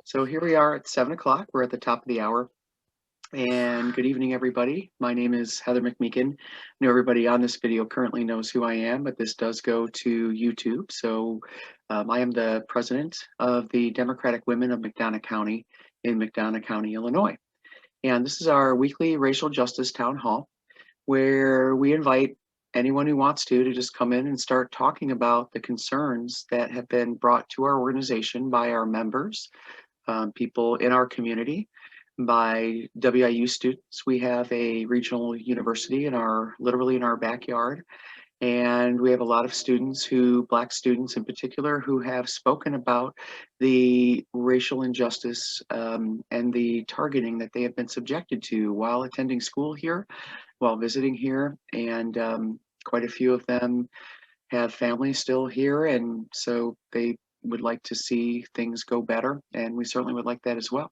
So here we are at 7 o'clock. We're at the top of the hour. And good evening, everybody. My name is Heather McMeekin. I know everybody on this video currently knows who I am, but this does go to YouTube. So I am the president of the Democratic Women of McDonough County in McDonough County, Illinois. And this is our weekly racial justice town hall where we invite anyone who wants to just come in and start talking about the concerns that have been brought to our organization by our members, people in our community, by WIU students. We have a regional university literally in our backyard. And we have a lot of students Black students in particular, who have spoken about the racial injustice and the targeting that they have been subjected to while attending school here, while visiting here. And quite a few of them have families still here. And so they would like to see things go better. And we certainly would like that as well.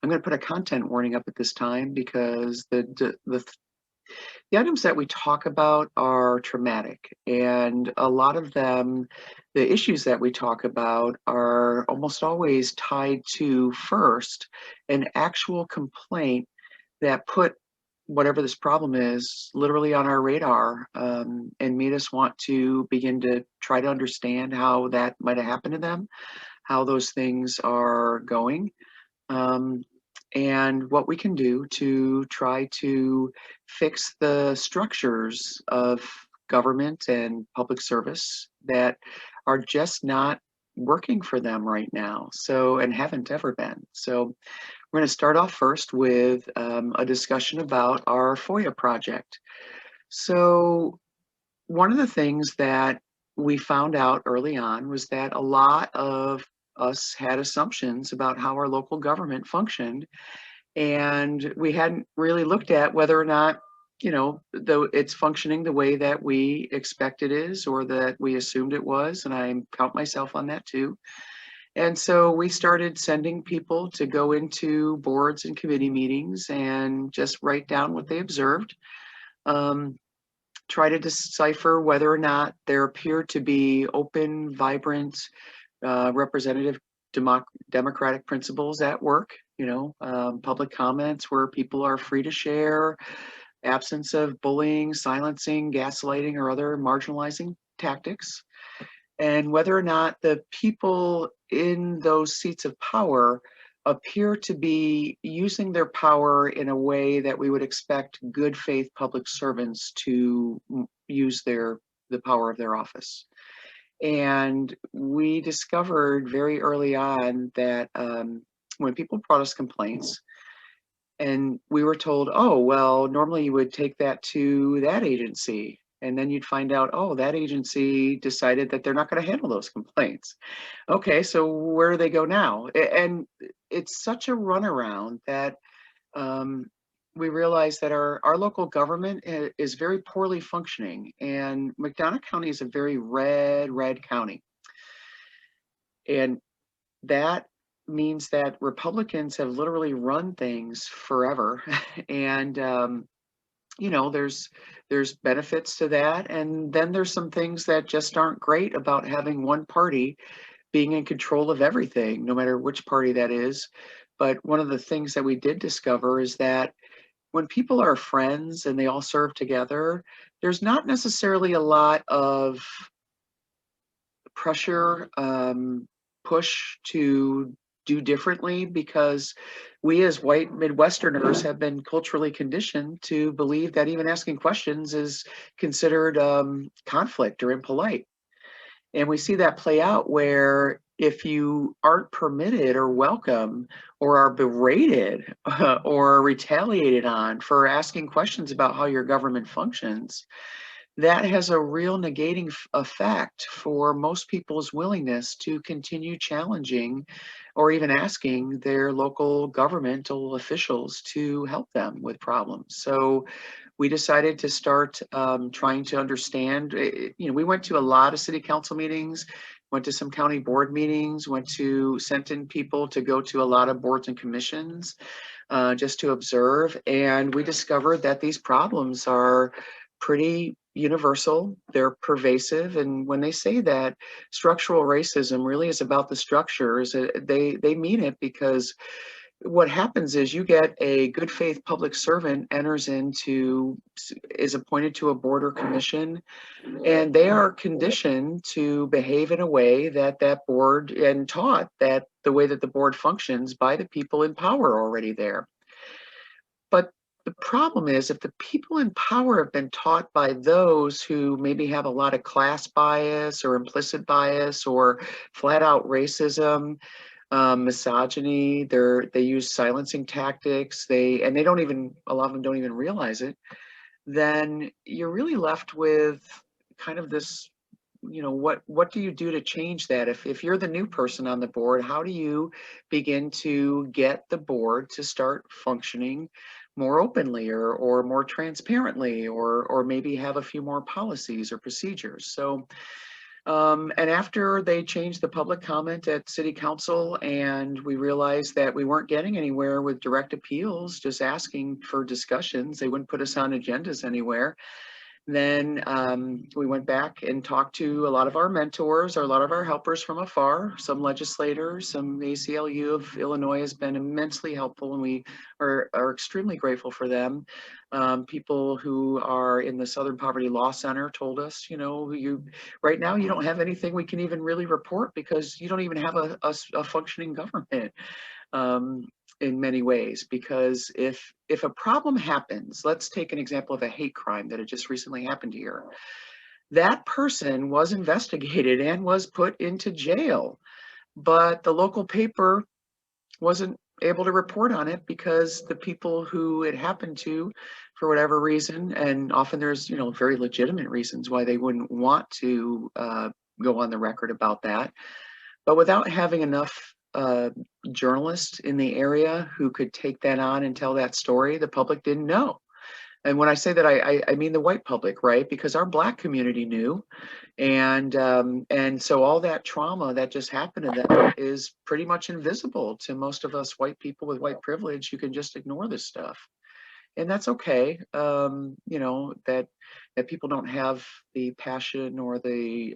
I'm going to put a content warning up at this time because the items that we talk about are traumatic, and a lot of them, the issues that we talk about, are almost always tied to, first, an actual complaint that put whatever this problem is literally on our radar, and made us want to begin to try to understand how that might have happened to them, how those things are going. And what we can do to try to fix the structures of government and public service that are just not working for them right now, and haven't ever been. So we're going to start off first with a discussion about our FOIA project. So one of the things that we found out early on was that a lot of us had assumptions about how our local government functioned, and we hadn't really looked at whether or not, though it's functioning the way that we expect it is, or that we assumed it was, and I count myself on that too. And so we started sending people to go into boards and committee meetings and just write down what they observed, try to decipher whether or not there appeared to be open, vibrant, representative democratic principles at work, public comments where people are free to share, absence of bullying, silencing, gaslighting, or other marginalizing tactics, and whether or not the people in those seats of power appear to be using their power in a way that we would expect good faith public servants to use the power of their office. And we discovered very early on that when people brought us complaints, and we were told, oh, well, normally you would take that to that agency. And then you'd find out, oh, that agency decided that they're not going to handle those complaints. Okay, so where do they go now? And it's such a runaround that we realize that our local government is very poorly functioning, and McDonough County is a very red county. And that means that Republicans have literally run things forever. And, there's benefits to that. And then there's some things that just aren't great about having one party being in control of everything, no matter which party that is. But one of the things that we did discover is that when people are friends and they all serve together, there's not necessarily a lot of pressure, push to do differently, because we as white Midwesterners have been culturally conditioned to believe that even asking questions is considered conflict or impolite. And we see that play out where if you aren't permitted or welcome or are berated or retaliated on for asking questions about how your government functions, that has a real negating effect for most people's willingness to continue challenging or even asking their local governmental officials to help them with problems. So we decided to start trying to understand. We went to a lot of city council meetings, went to some county board meetings, sent in people to go to a lot of boards and commissions just to observe. And we discovered that these problems are pretty universal, they're pervasive, and when they say that structural racism really is about the structures, they mean it, because what happens is you get a good faith public servant is appointed to a board or commission, and they are conditioned to behave in a way that that board, and taught that the way that the board functions by the people in power already there. But the problem is, if the people in power have been taught by those who maybe have a lot of class bias or implicit bias or flat out racism, misogyny, they use silencing tactics, and they don't even, a lot of them don't even realize it, then you're really left with kind of this, what do you do to change that? If you're the new person on the board, how do you begin to get the board to start functioning more openly, or more transparently, or maybe have a few more policies or procedures? So and after they changed the public comment at City Council, and we realized that we weren't getting anywhere with direct appeals, just asking for discussions, they wouldn't put us on agendas anywhere. Then we went back and talked to a lot of our mentors, or a lot of our helpers from afar, some legislators, some ACLU of Illinois has been immensely helpful, and we are extremely grateful for them. People who are in the Southern Poverty Law Center told us, right now you don't have anything we can even really report, because you don't even have a functioning government. In many ways, because if a problem happens, let's take an example of a hate crime that had just recently happened here. That person was investigated and was put into jail, but the local paper wasn't able to report on it, because the people who it happened to, for whatever reason, and often there's very legitimate reasons why they wouldn't want to go on the record about that, but without having enough journalists in the area who could take that on and tell that story, the public didn't know. And when I say that, I mean the white public, right? Because our Black community knew, and so all that trauma that just happened to them is pretty much invisible to most of us white people with white privilege. You can just ignore this stuff, and that's okay. That people don't have the passion or the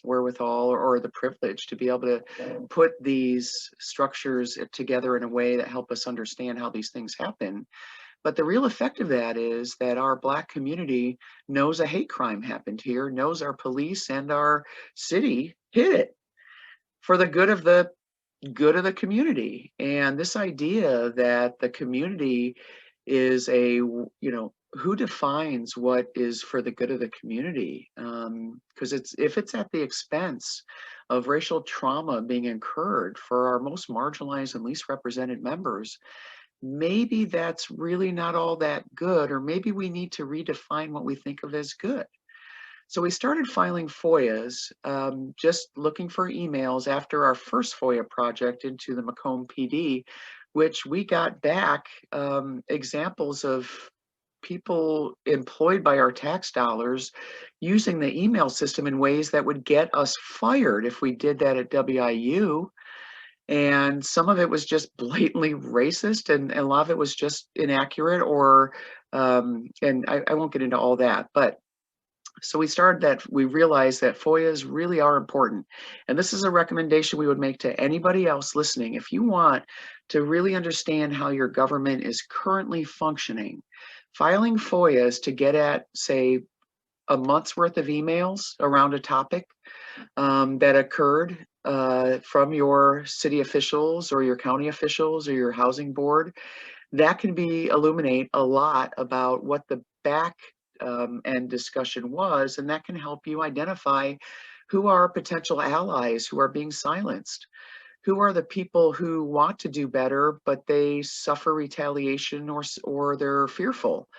wherewithal, or the privilege to be able to put these structures together in a way that help us understand how these things happen. But the real effect of that is that our Black community knows a hate crime happened here, knows our police and our city hid it for the good of the community. And this idea that the community is who defines what is for the good of the community? Because if it's at the expense of racial trauma being incurred for our most marginalized and least represented members, maybe that's really not all that good, or maybe we need to redefine what we think of as good. So we started filing FOIAs, just looking for emails after our first FOIA project into the Macomb PD, which we got back examples of people employed by our tax dollars using the email system in ways that would get us fired if we did that at WIU. And some of it was just blatantly racist, and a lot of it was just inaccurate, and I won't get into all that, but so we realized that FOIAs really are important. And this is a recommendation we would make to anybody else listening. If you want to really understand how your government is currently functioning, filing FOIAs to get at, say, a month's worth of emails around a topic that occurred from your city officials or your county officials or your housing board, that can illuminate a lot about what the back end discussion was, and that can help you identify who are potential allies who are being silenced, who are the people who want to do better but they suffer retaliation, or they're fearful.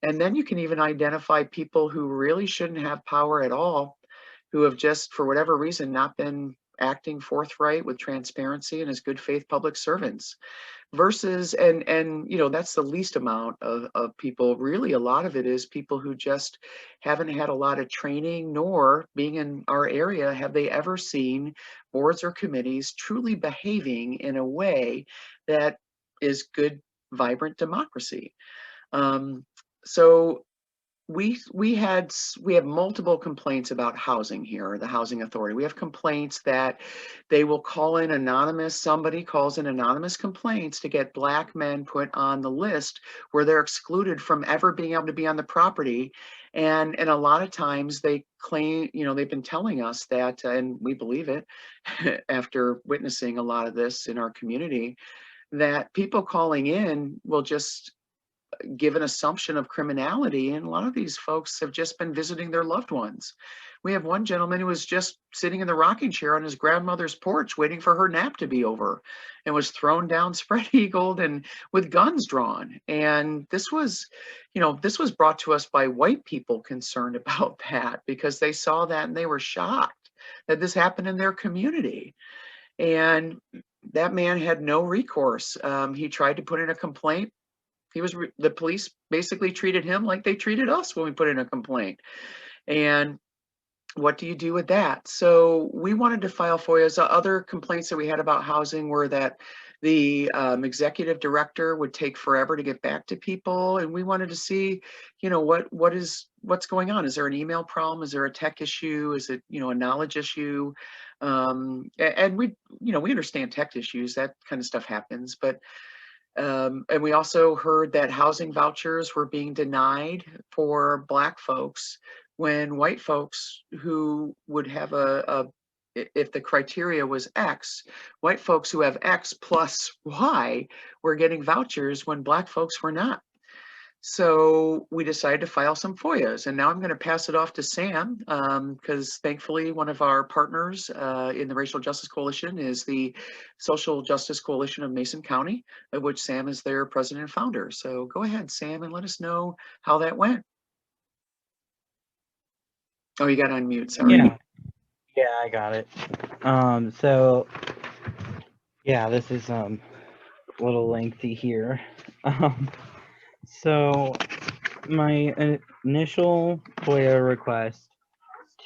And then you can even identify people who really shouldn't have power at all, who have just, for whatever reason, not been acting forthright with transparency and as good faith public servants. Versus, and that's the least amount of people. Really, a lot of it is people who just haven't had a lot of training, nor being in our area have they ever seen boards or committees truly behaving in a way that is good, vibrant democracy. So we have multiple complaints about housing here, the housing authority. We have complaints that they will call in anonymous, somebody calls in anonymous complaints to get Black men put on the list where they're excluded from ever being able to be on the property. And a lot of times they claim, they've been telling us that, and we believe it after witnessing a lot of this in our community, that people calling in will just give an assumption of criminality, and a lot of these folks have just been visiting their loved ones. We have one gentleman who was just sitting in the rocking chair on his grandmother's porch waiting for her nap to be over, and was thrown down spread-eagled and with guns drawn. And this was brought to us by white people concerned about that, because they saw that and they were shocked that this happened in their community. And that man had no recourse. He tried to put in a complaint. The police basically treated him like they treated us when we put in a complaint. And what do you do with that? So we wanted to file FOIAs. Other complaints that we had about housing were that the executive director would take forever to get back to people, and we wanted to see, what's going on. Is there an email problem? Is there a tech issue? Is it, a knowledge issue? And we understand tech issues. That kind of stuff happens, but. And we also heard that housing vouchers were being denied for Black folks when white folks who would have if the criteria was X, white folks who have X plus Y were getting vouchers when Black folks were not. So we decided to file some FOIAs, and now I'm going to pass it off to Sam, because thankfully one of our partners in the Racial Justice Coalition is the Social Justice Coalition of Mason County, of which Sam is their president and founder. So go ahead, Sam, and let us know how that went. Oh, you got on mute, sorry. Yeah, I got it. So yeah, this is a little lengthy here. So my initial FOIA request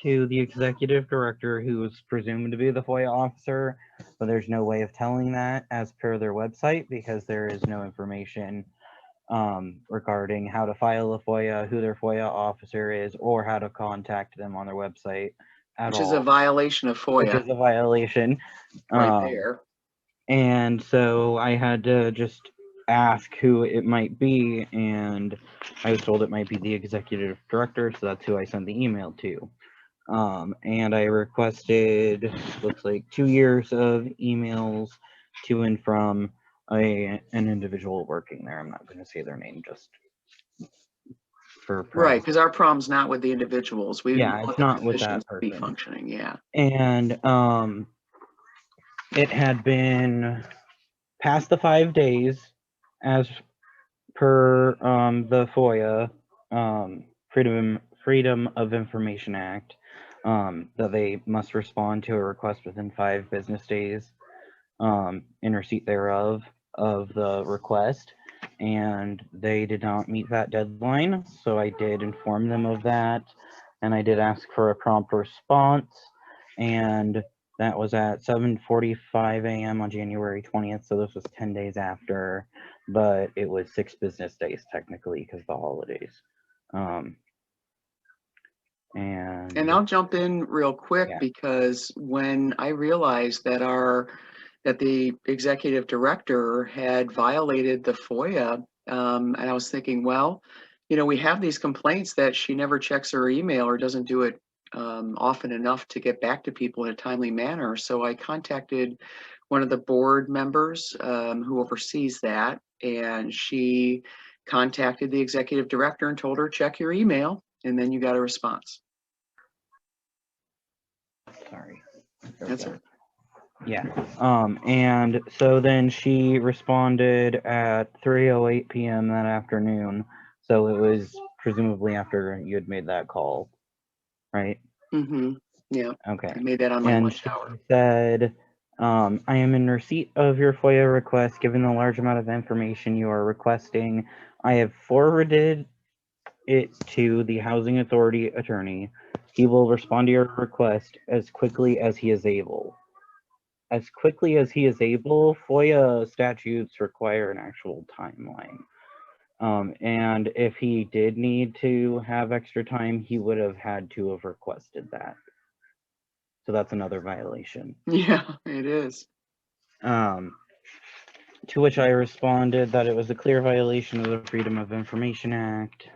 to the executive director, who was presumed to be the FOIA officer, but there's no way of telling that as per their website, because there is no information regarding how to file a FOIA, who their FOIA officer is, or how to contact them on their website at all. Which is a violation of FOIA. Which is a violation. Right there. And so I had to just ask who it might be, and I was told it might be the executive director, so that's who I sent the email to. And I requested, looks like 2 years of emails to and from an individual working there. I'm not going to say their name just for privacy. Right, because our problem's not with the individuals. It's not with that person. Be functioning, yeah. And it had been past the 5 days, as per the FOIA Freedom of Information Act, that they must respond to a request within 5 business days in receipt thereof of the request, and they did not meet that deadline. So I did inform them of that, and I did ask for a prompt response, and that was at 7:45 a.m. on January 20th, so this was 10 days after, but it was 6 business days technically because of the holidays. And I'll jump in real quick, because when I realized that the executive director had violated the FOIA, and I was thinking, well, we have these complaints that she never checks her email or doesn't do it often enough to get back to people in a timely manner. So I contacted one of the board members who oversees that, and she contacted the executive director and told her, check your email, and then you got a response. Sorry. That's it. Yeah. And so then she responded at 3:08 p.m. that afternoon. So it was presumably after you had made that call, right? Mm-hmm. Yeah. Okay. I made that on my lunch hour. She said, I am in receipt of your FOIA request. Given the large amount of information you are requesting, I have forwarded it to the Housing Authority attorney. He will respond to your request as quickly as he is able. As quickly as he is able, FOIA statutes require an actual timeline. And if he did need to have extra time, he would have had to have requested that. So that's another violation. Yeah, it is. To which I responded that it was a clear violation of the Freedom of Information Act.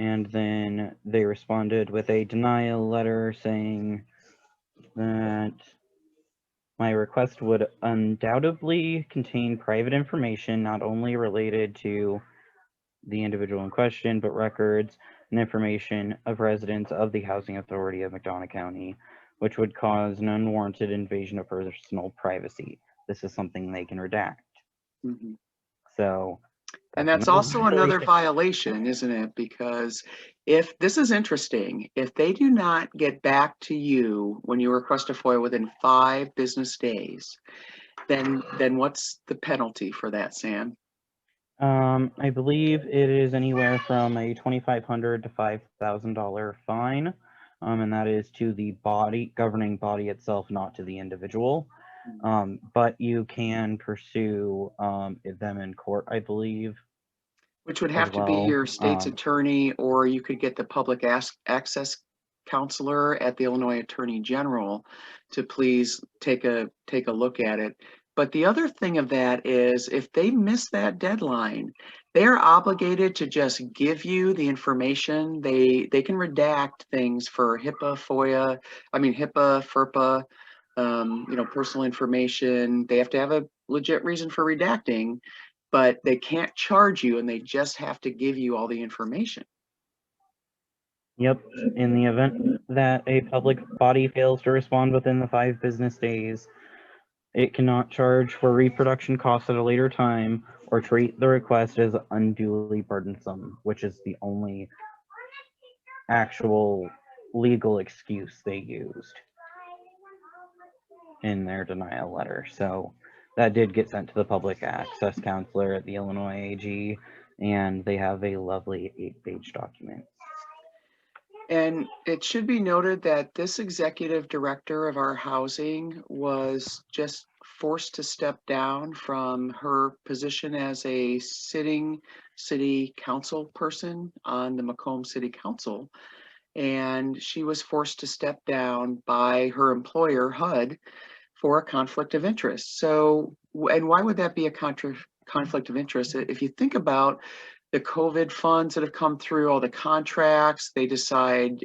And then they responded with a denial letter saying that my request would undoubtedly contain private information not only related to the individual in question, but records and information of residents of the Housing Authority of McDonough County, which would cause an unwarranted invasion of personal privacy. This is something they can redact. Mhm. So And that's also another violation, isn't it? Because if this is interesting, if they do not get back to you when you request a FOIA within 5 business days, then what's the penalty for that, Sam? I believe it is anywhere from a $2,500 to $5,000 fine, and that is to the governing body itself, not to the individual. But you can pursue them in court, I believe. Which would have to be your state's attorney, or you could get the public access counselor at the Illinois Attorney General to please take a look at it. But the other thing of that is if they miss that deadline, they're obligated to just give you the information. They can redact things for HIPAA, FOIA, HIPAA, FERPA, personal information. They have to have a legit reason for redacting, but they can't charge you and they just have to give you all the information. Yep. In the event that a public body fails to respond within the 5 business days, it cannot charge for reproduction costs at a later time or treat the request as unduly burdensome, which is the only actual legal excuse they used in their denial letter. So that did get sent to the public access counselor at the Illinois AG, and they have a lovely 8-page document. And it should be noted that this executive director of our housing was just forced to step down from her position as a sitting city council person on the Macomb City Council. And she was forced to step down by her employer, HUD, for a conflict of interest. So, and why would that be a conflict of interest? If you think about the COVID funds that have come through, all the contracts, they decide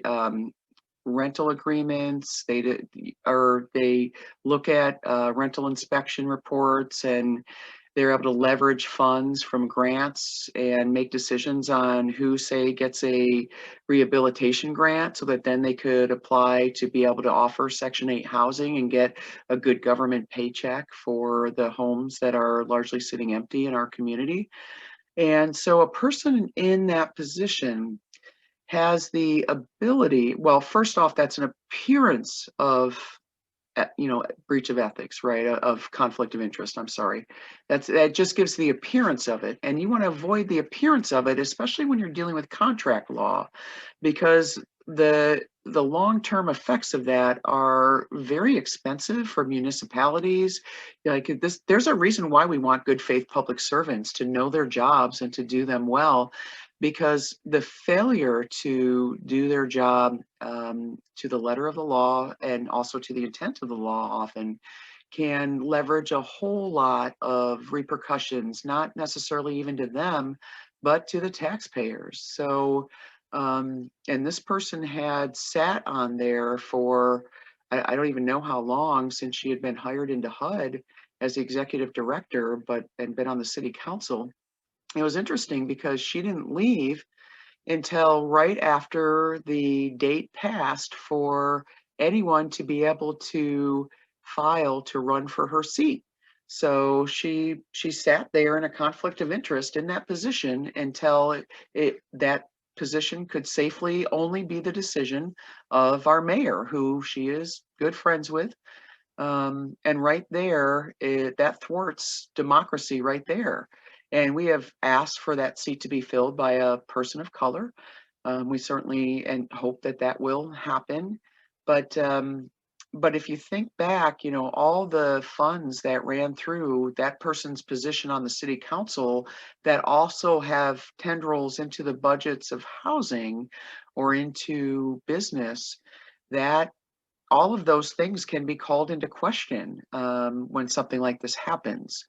rental agreements, they look at rental inspection reports, and they're able to leverage funds from grants and make decisions on who, say, gets a rehabilitation grant so that then they could apply to be able to offer Section 8 housing and get a good government paycheck for the homes that are largely sitting empty in our community. And so a person in that position has the ability, well, first off, that's an appearance of breach of ethics, right? Of conflict of interest. I'm sorry. That just gives the appearance of it. And you want to avoid the appearance of it, especially when you're dealing with contract law, because the long-term effects of that are very expensive for municipalities. Like this, there's a reason why we want good faith public servants to know their jobs and to do them well, because the failure to do their job to the letter of the law and also to the intent of the law often can leverage a whole lot of repercussions, not necessarily even to them, but to the taxpayers. So, and this person had sat on there for, I don't even know how long since she had been hired into HUD as the executive director, and been on the city council. It was interesting because she didn't leave until right after the date passed for anyone to be able to file to run for her seat. So she sat there in a conflict of interest in that position until that position could safely only be the decision of our mayor, who she is good friends with. And right there, that thwarts democracy right there. And we have asked for that seat to be filled by a person of color. We certainly and hope that that will happen. But but if you think back, you know, all the funds that ran through that person's position on the city council that also have tendrils into the budgets of housing or into business, that all of those things can be called into question when something like this happens.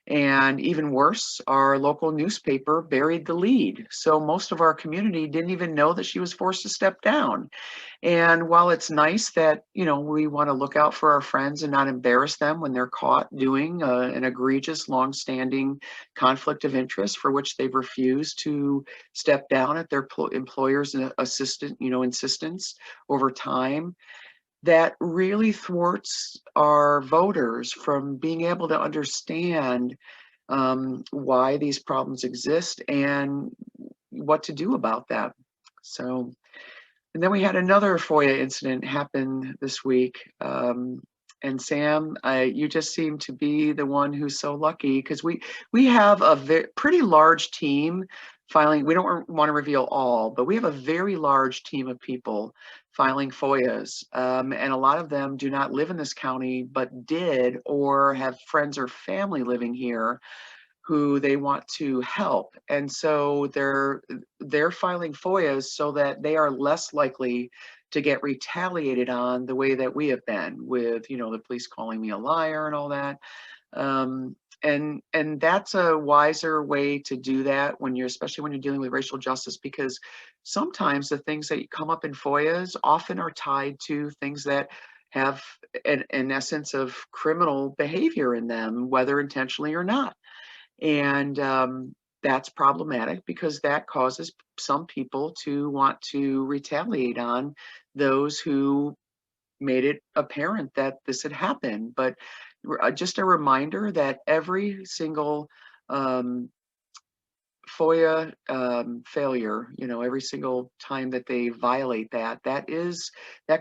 And even worse, our local newspaper buried the lead. So most of our community didn't even know that she was forced to step down. And while it's nice that, you know, we want to look out for our friends and not embarrass them when they're caught doing an egregious, longstanding conflict of interest for which they've refused to step down at their employer's insistence over time, that really thwarts our voters from being able to understand why these problems exist and what to do about that. So, and then we had another FOIA incident happen this week. And Sam, you just seem to be the one who's so lucky because we have a pretty large team filing. We don't want to reveal all, but we have a very large team of people filing FOIAs. And a lot of them do not live in this county, but did or have friends or family living here who they want to help. And so they're filing FOIAs so that they are less likely to get retaliated on the way that we have been with, you know, the police calling me a liar and all that. And that's a wiser way to do that when you're, especially when you're dealing with racial justice, because sometimes the things that come up in FOIAs often are tied to things that have an essence of criminal behavior in them, whether intentionally or not. And that's problematic because that causes some people to want to retaliate on those who made it apparent that this had happened. But just a reminder that every single FOIA failure, you know, every single time that they violate that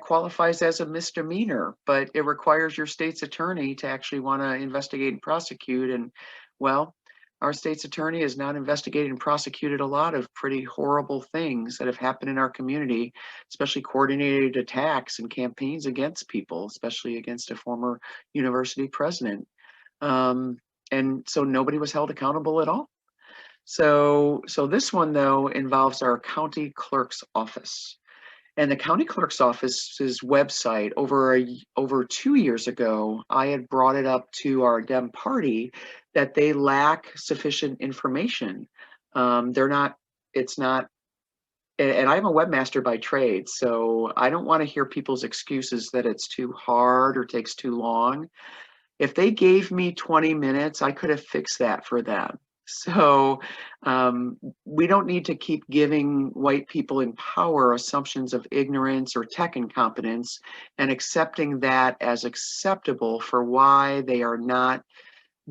qualifies as a misdemeanor, but it requires your state's attorney to actually want to investigate and prosecute. And well, our state's attorney has not investigated and prosecuted a lot of pretty horrible things that have happened in our community, especially coordinated attacks and campaigns against people, especially against a former university president. And so nobody was held accountable at all. So this one though involves our county clerk's office. And the county clerk's office's website over 2 years ago, I had brought it up to our Dem party that they lack sufficient information. It's not, and I'm a webmaster by trade, so I don't want to hear people's excuses that it's too hard or takes too long. If they gave me 20 minutes, I could have fixed that for them. So we don't need to keep giving white people in power assumptions of ignorance or tech incompetence and accepting that as acceptable for why they are not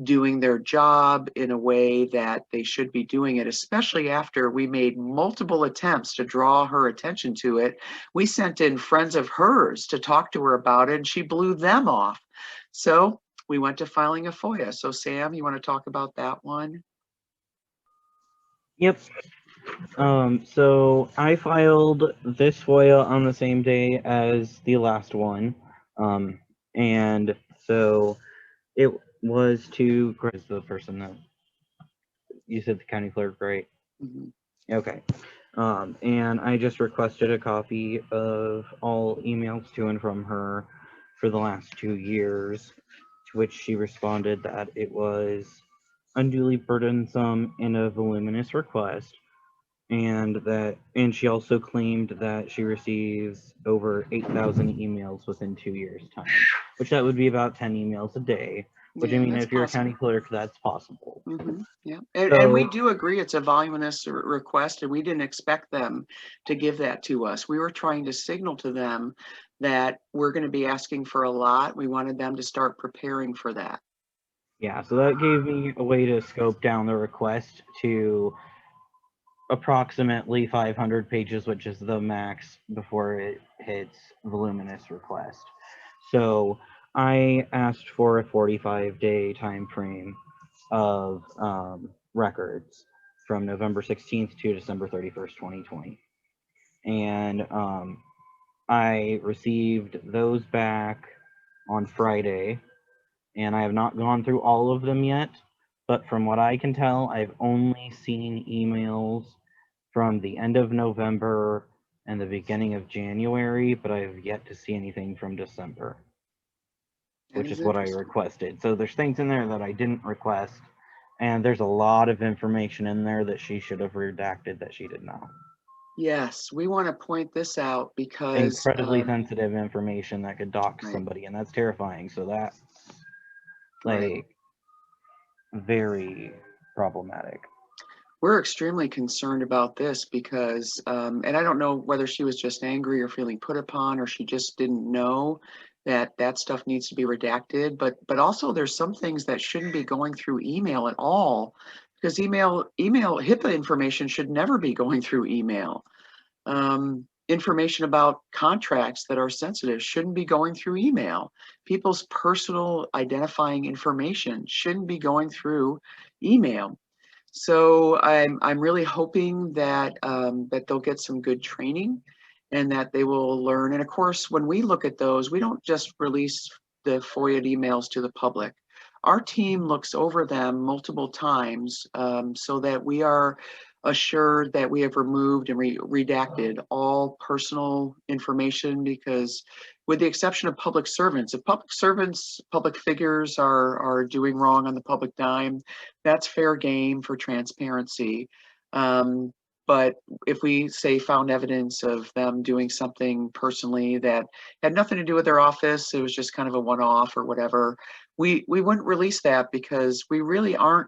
doing their job in a way that they should be doing it, especially after we made multiple attempts to draw her attention to it. We sent in friends of hers to talk to her about it, and she blew them off. So we went to filing a FOIA. So Sam, you want to talk about that one? Yep. So I filed this FOIA on the same day as the last one. And so it was to Chris, the person that you said, the county clerk, right? Mm-hmm. Okay. And I just requested a copy of all emails to and from her for the last 2 years, to which she responded that it was unduly burdensome and a voluminous request, and she also claimed that she receives over 8,000 emails within 2 years' time, which that would be about 10 emails a day. Which, I Yeah, mean, that's if you're a county possible. clerk, that's possible. Mm-hmm. Yeah, and So, we do agree it's a voluminous request, and we didn't expect them to give that to us. We were trying to signal to them that we're going to be asking for a lot. We wanted them to start preparing for that. yeah, so that gave me a way to scope down the request to approximately 500 pages, which is the max before it hits voluminous request. So I asked for a 45-day time frame of records from November 16th to December 31st, 2020. And I received those back on Friday, and I have not gone through all of them yet, but from what I can tell, I've only seen emails from the end of November and the beginning of January, but I have yet to see anything from December, which is what I requested. So there's things in there that I didn't request, and there's a lot of information in there that she should have redacted that she did not. Yes, we want to point this out because Incredibly sensitive information that could dox right. somebody, and that's terrifying. So that's Right. like very problematic. We're extremely concerned about this because, and I don't know whether she was just angry or feeling put upon, or she just didn't know that that stuff needs to be redacted. But also there's some things that shouldn't be going through email at all, because email HIPAA information should never be going through email. Information about contracts that are sensitive shouldn't be going through email. People's personal identifying information shouldn't be going through email. So I'm really hoping that that they'll get some good training and that they will learn. And of course, when we look at those, we don't just release the FOIA emails to the public. Our team looks over them multiple times so that we are assured that we have removed and redacted all personal information, because with the exception of public servants, if public servants, public figures are doing wrong on the public dime, that's fair game for transparency. But if we say found evidence of them doing something personally that had nothing to do with their office, it was just kind of a one-off or whatever, we wouldn't release that, because we really aren't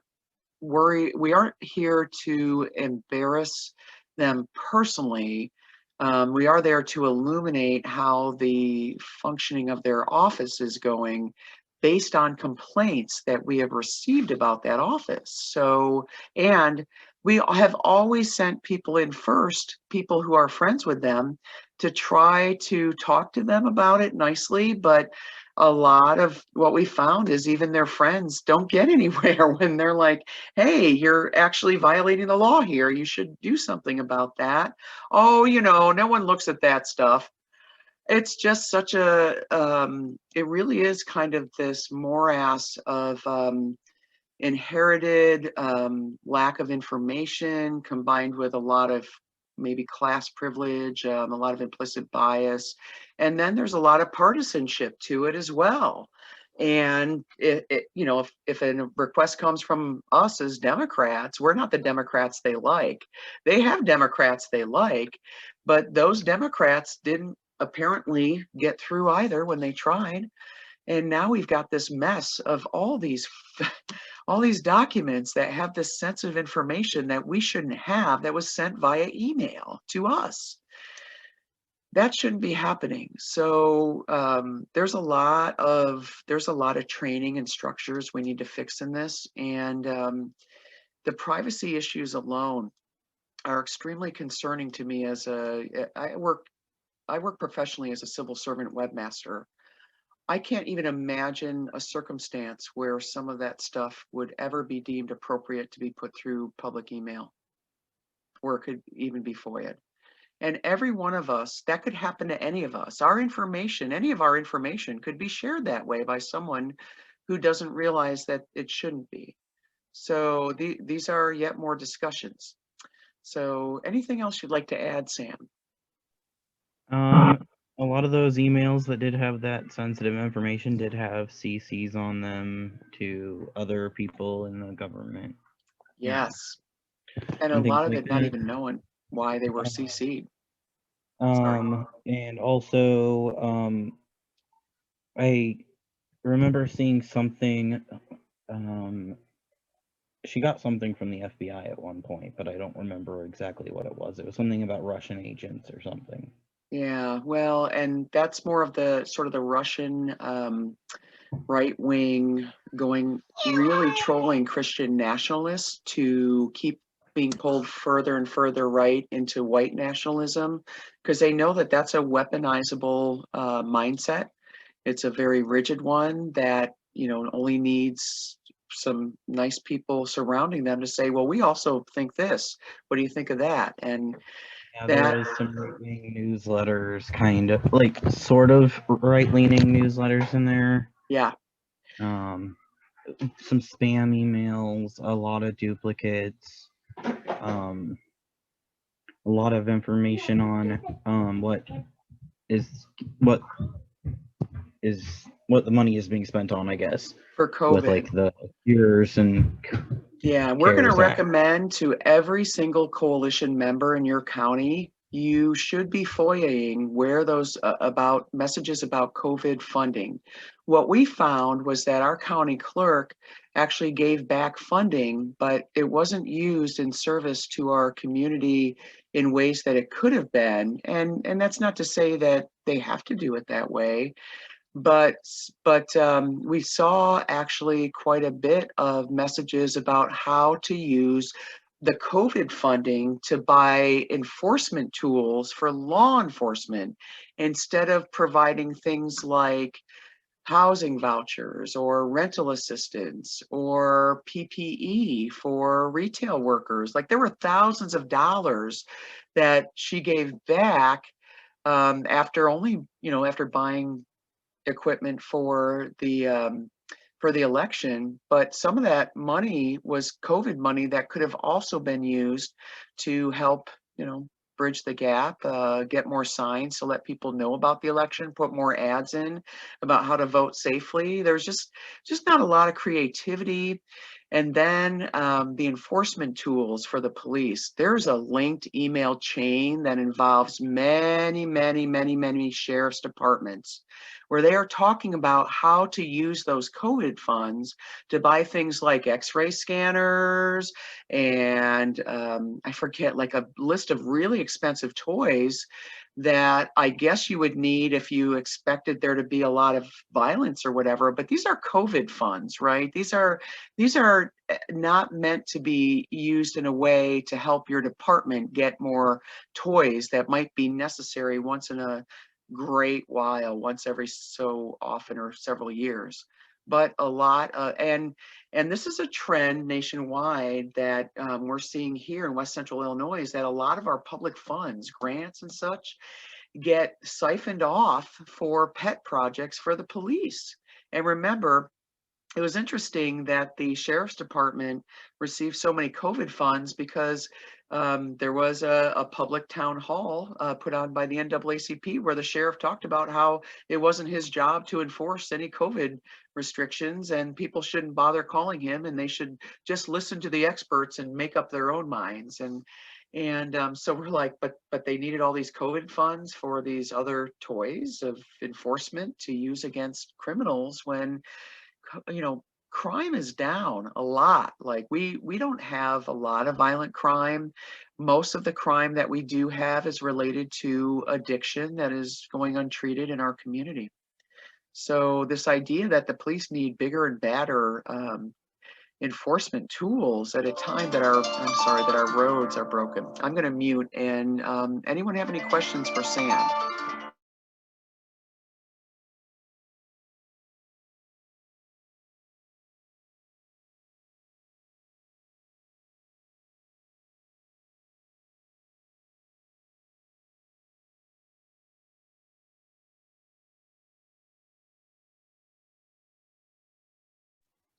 worried. We aren't here to embarrass them personally. We are there to illuminate how the functioning of their office is going based on complaints that we have received about that office. So, and we have always sent people in first, people who are friends with them, to try to talk to them about it nicely. But a lot of what we found is even their friends don't get anywhere when they're like, hey, you're actually violating the law here. You should do something about that. Oh, no one looks at that stuff. It's just such a, it really is kind of this morass of inherited lack of information combined with a lot of maybe class privilege, a lot of implicit bias. And then there's a lot of partisanship to it as well. And if a request comes from us as Democrats, we're not the Democrats they like. They have Democrats they like, but those Democrats didn't apparently get through either when they tried. And now we've got this mess of all these documents that have this sensitive information that we shouldn't have, that was sent via email to us. That shouldn't be happening. So there's a lot of training and structures we need to fix in this, and the privacy issues alone are extremely concerning to me. I work professionally as a civil servant webmaster. I can't even imagine a circumstance where some of that stuff would ever be deemed appropriate to be put through public email, or it could even be FOIA'd. And every one of us, that could happen to any of us. Any of our information could be shared that way by someone who doesn't realize that it shouldn't be. So these are yet more discussions. So anything else you'd like to add, Sam? A lot of those emails that did have that sensitive information did have CCs on them to other people in the government. Yes. And a lot of it not even knowing why they were CC'd. And also, I remember seeing something, she got something from the FBI at one point, but I don't remember exactly what it was. It was something about Russian agents or something. Yeah, well, and that's more of the sort of the Russian right wing going, really trolling Christian nationalists to keep being pulled further and further right into white nationalism, because they know that that's a weaponizable mindset. It's a very rigid one that only needs some nice people surrounding them to say, well, we also think this. What do you think of that? And Yeah, there is some right-wing newsletters, kind of, like, sort of right-leaning newsletters in there. Yeah. Some spam emails, a lot of duplicates, a lot of information on what the money is being spent on, I guess, For COVID. with like the cures and yeah, we're going to CARES Act. recommend to every single coalition member in your county, you should be FOIAing where those about messages about COVID funding. What we found was that our county clerk actually gave back funding, but it wasn't used in service to our community in ways that it could have been. And that's not to say that they have to do it that way. But we saw actually quite a bit of messages about how to use the COVID funding to buy enforcement tools for law enforcement instead of providing things like housing vouchers or rental assistance or PPE for retail workers. Like there were thousands of dollars that she gave back after after buying equipment for the election, but some of that money was COVID money that could have also been used to help, bridge the gap, get more signs to let people know about the election, put more ads in about how to vote safely. There's just not a lot of creativity. And then the enforcement tools for the police. There's a linked email chain that involves many sheriff's departments where they are talking about how to use those COVID funds to buy things like x-ray scanners and I forget, like a list of really expensive toys that I guess you would need if you expected there to be a lot of violence or whatever. But these are COVID funds, right? These are not meant to be used in a way to help your department get more toys that might be necessary once in a great while, once every so often or several years. But a lot, and this is a trend nationwide that we're seeing here in West Central Illinois, is that a lot of our public funds, grants and such, get siphoned off for pet projects for the police. And remember, it was interesting that the sheriff's department received so many COVID funds because there was a public town hall put on by the NAACP where the sheriff talked about how it wasn't his job to enforce any COVID restrictions and people shouldn't bother calling him and they should just listen to the experts and make up their own minds. And so we're like, but they needed all these COVID funds for these other toys of enforcement to use against criminals when crime is down a lot. Like we don't have a lot of violent crime. Most of the crime that we do have is related to addiction that is going untreated in our community. So this idea that the police need bigger and badder enforcement tools at a time that our roads are broken. I'm going to mute. And anyone have any questions for Sam?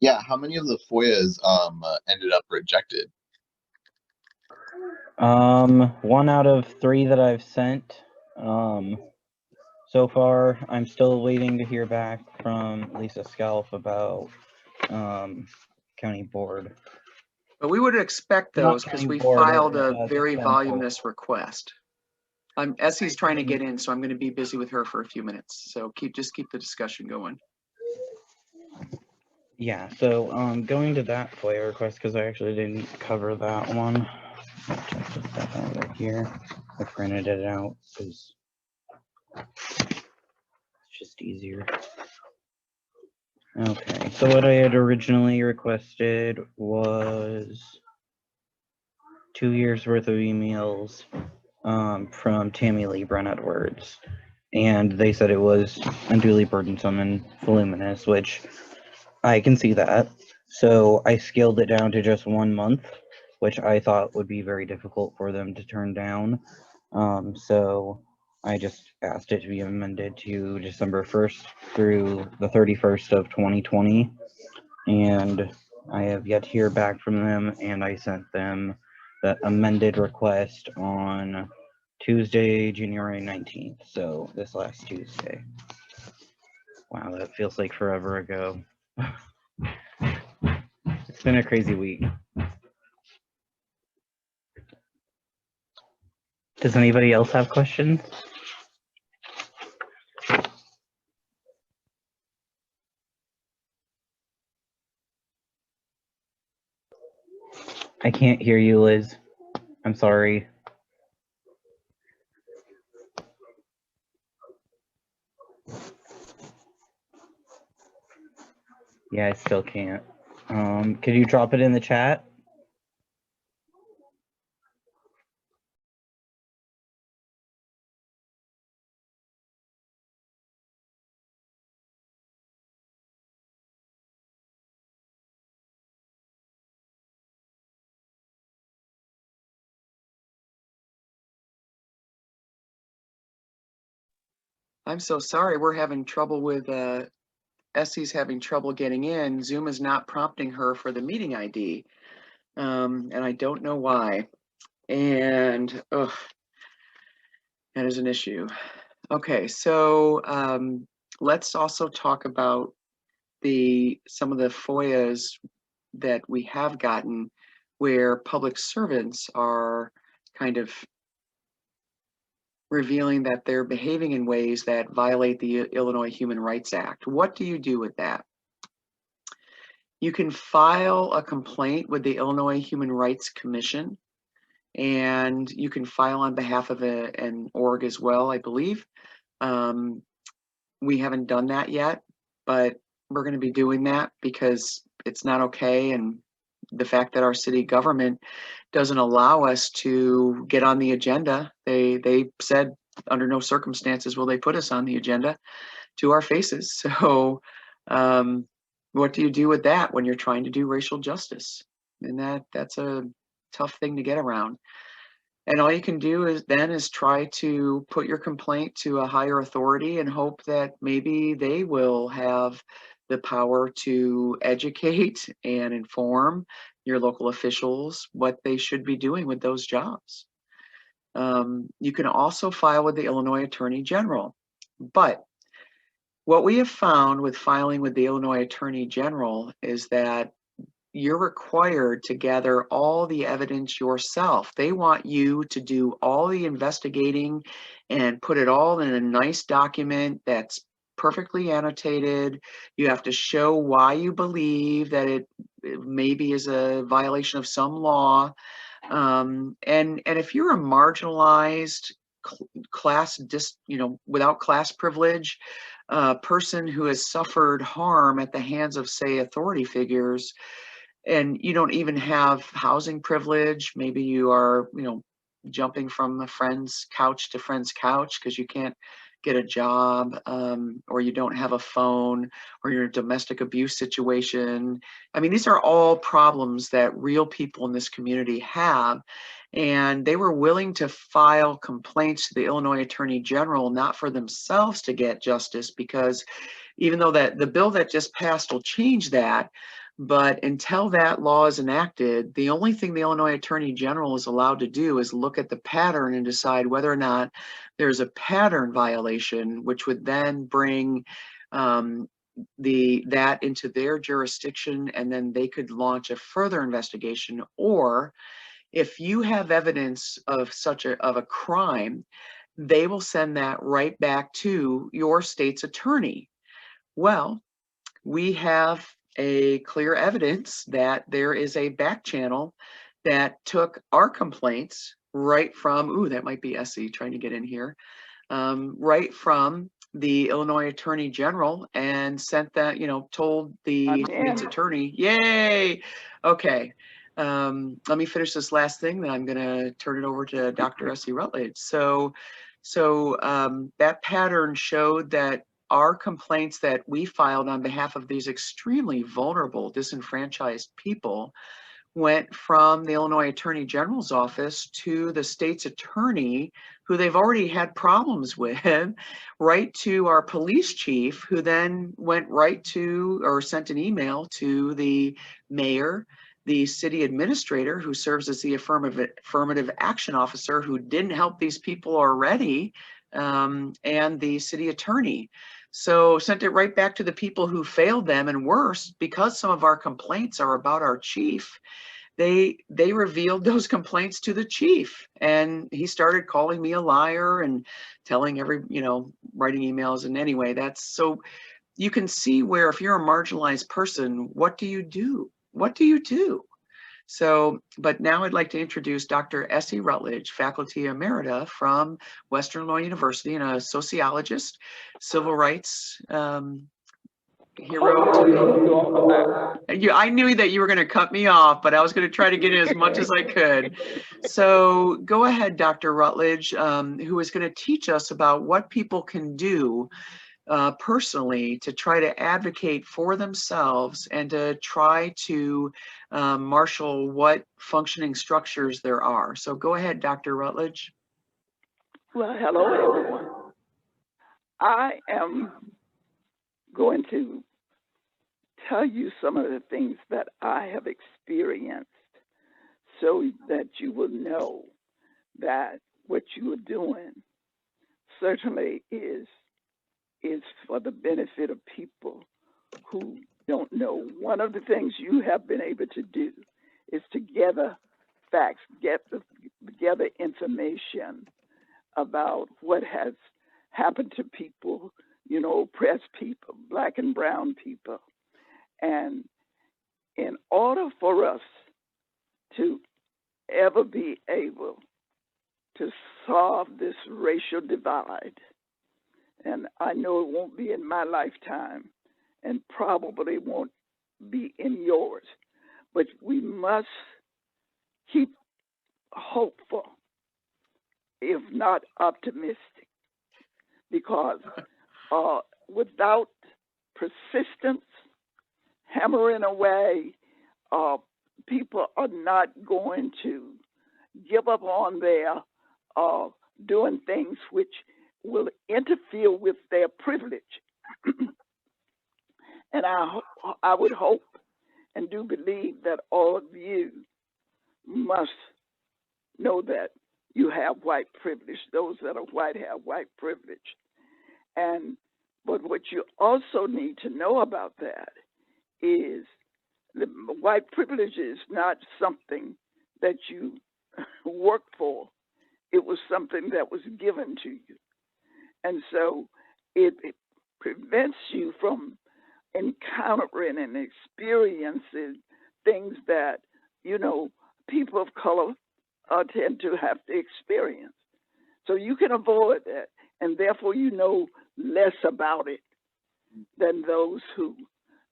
Yeah, how many of the FOIAs ended up rejected? 1 out of 3 that I've sent. So far, I'm still waiting to hear back from Lisa Scalf about county board. But we would expect those because we filed a very voluminous request. Essie's trying to get in, so I'm going to be busy with her for a few minutes. So just keep the discussion going. Yeah, so going to that FOIA request, because I actually didn't cover that one. Check this stuff out right here. I printed it out because it's just easier. Okay, so what I had originally requested was 2 years worth of emails from Tammy Lee Brent Edwards. And they said it was unduly burdensome and voluminous, which I can see that. So I scaled it down to just 1 month, which I thought would be very difficult for them to turn down. So I just asked it to be amended to December 1st through the 31st of 2020. And I have yet to hear back from them, and I sent them the amended request on Tuesday, January 19th. So this last Tuesday. Wow, that feels like forever ago. It's been a crazy week. Does anybody else have questions? I can't hear you, Liz. I'm sorry. Yeah, I still can't. Could you drop it in the chat? I'm so sorry. We're having trouble with Essie's having trouble getting in. Zoom is not prompting her for the meeting ID. And I don't know why. And ugh, that is an issue. Okay, so let's also talk about some of the FOIAs that we have gotten where public servants are kind of revealing that they're behaving in ways that violate the Illinois Human Rights Act. What do you do with that? You can file a complaint with the Illinois Human Rights Commission, and you can file on behalf of an org as well, I believe. We haven't done that yet, but we're going to be doing that because it's not okay. And the fact that our city government doesn't allow us to get on the agenda, they said under no circumstances will they put us on the agenda to our faces. So what do you do with that when you're trying to do racial justice? And that's a tough thing to get around. And all you can do is try to put your complaint to a higher authority and hope that maybe they will have the power to educate and inform your local officials what they should be doing with those jobs. You can also file with the Illinois Attorney General. But what we have found with filing with the Illinois Attorney General is that you're required to gather all the evidence yourself. They want you to do all the investigating and put it all in a nice document that's perfectly annotated. You have to show why you believe that it maybe is a violation of some law. And if you're a marginalized class, without class privilege, person who has suffered harm at the hands of, say, authority figures, and you don't even have housing privilege, maybe you are, jumping from a friend's couch to friend's couch because you can't get a job, or you don't have a phone, or you're in a domestic abuse situation. I mean, these are all problems that real people in this community have. And they were willing to file complaints to the Illinois Attorney General, not for themselves to get justice, because even though that the bill that just passed will change that, but until that law is enacted, the only thing the Illinois Attorney General is allowed to do is look at the pattern and decide whether or not there's a pattern violation, which would then bring that into their jurisdiction, and then they could launch a further investigation. Or if you have evidence of a crime, they will send that right back to your state's attorney. Well, we have a clear evidence that there is a back channel that took our complaints right from, that might be Essie trying to get in here, right from the Illinois Attorney General, and sent that, told the state's attorney, yay, okay. Let me finish this last thing, then I'm going to turn it over to Dr. Essie Rutledge. So that pattern showed that our complaints that we filed on behalf of these extremely vulnerable, disenfranchised people went from the Illinois Attorney General's office to the state's attorney, who they've already had problems with, right to our police chief, who then went right to, or sent an email to the mayor, the city administrator, who serves as the affirmative action officer, who didn't help these people already, and the city attorney. So sent it right back to the people who failed them, and worse, because some of our complaints are about our chief, they revealed those complaints to the chief, and he started calling me a liar and telling writing emails. And anyway, that's, so you can see where if you're a marginalized person, what do you do? What do you do? So, but now I'd like to introduce Dr. Essie Rutledge, faculty emerita from Western Illinois University, and a sociologist, civil rights hero. I knew that you were going to cut me off, but I was going to try to get in as much as I could. So go ahead, Dr. Rutledge, who is going to teach us about what people can do personally to try to advocate for themselves and to try to marshal what functioning structures there are. So go ahead, Dr. Rutledge. Well, hello, everyone. I am going to tell you some of the things that I have experienced so that you will know that what you are doing certainly is for the benefit of people who don't know. One of the things you have been able to do is to gather facts, gather information about what has happened to people, oppressed people, Black and brown people. And in order for us to ever be able to solve this racial divide, and I know it won't be in my lifetime and probably won't be in yours, but we must keep hopeful, if not optimistic, because without persistence, hammering away, people are not going to give up on their doing things which will interfere with their privilege. And I would hope and do believe that all of you must know that you have white privilege. Those that are white have white privilege. But what you also need to know about that is the white privilege is not something that you work for. It was something that was given to you. And so it prevents you from encountering and experiencing things that, people of color tend to have to experience. So you can avoid that, and therefore you know less about it than those who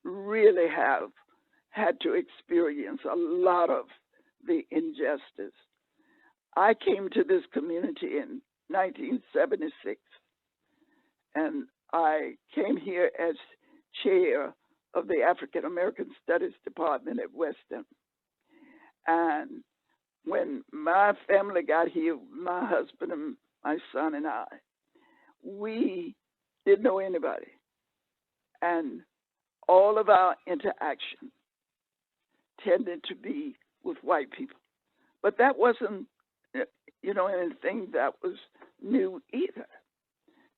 really have had to experience a lot of the injustice. I came to this community in 1976, and I came here as chair of the African American Studies Department at Western. And when my family got here, my husband and my son and I, we didn't know anybody. And all of our interaction tended to be with white people. But that wasn't, anything that was new either,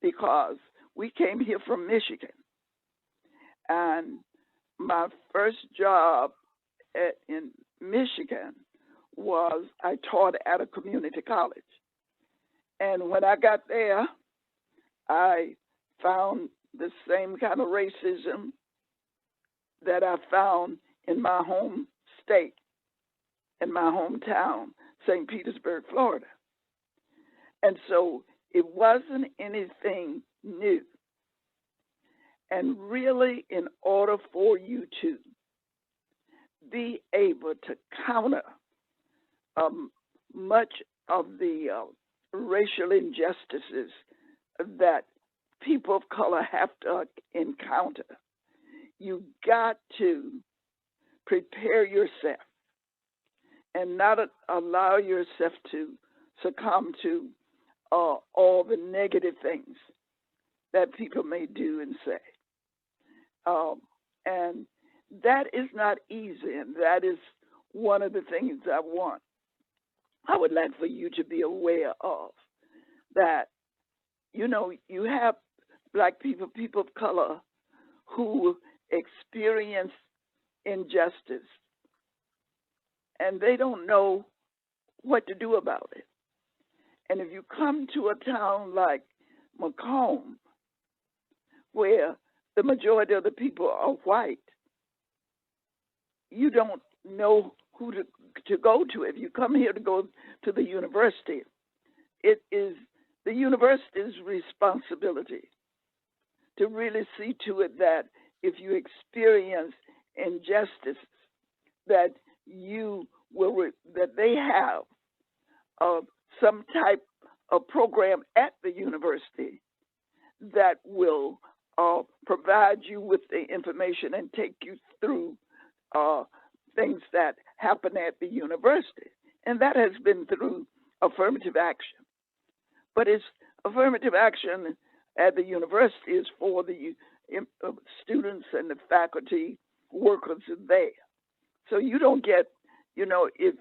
because we came here from Michigan. And my first job in Michigan was I taught at a community college. And when I got there, I found the same kind of racism that I found in my home state, in my hometown, St. Petersburg, Florida. And so it wasn't anything new. And really, in order for you to be able to counter much of the racial injustices that people of color have to encounter. You got to prepare yourself and not allow yourself to succumb to all the negative things that people may do and say. And that is not easy, and that is one of the things I would like for you to be aware of, that, you know, you have Black people, people of color, who experience injustice, and they don't know what to do about it. And if you come to a town like Macomb, where the majority of the people are white, you don't know who to go to. If you come here to go to the university, it is the university's responsibility to really see to it that if you experience injustice, that that they have some type of program at the university that will provide you with the information and take you through things that happen at the university. And that has been through affirmative action. But it's affirmative action at the university is for the students and the faculty workers there. So you don't get, you know, if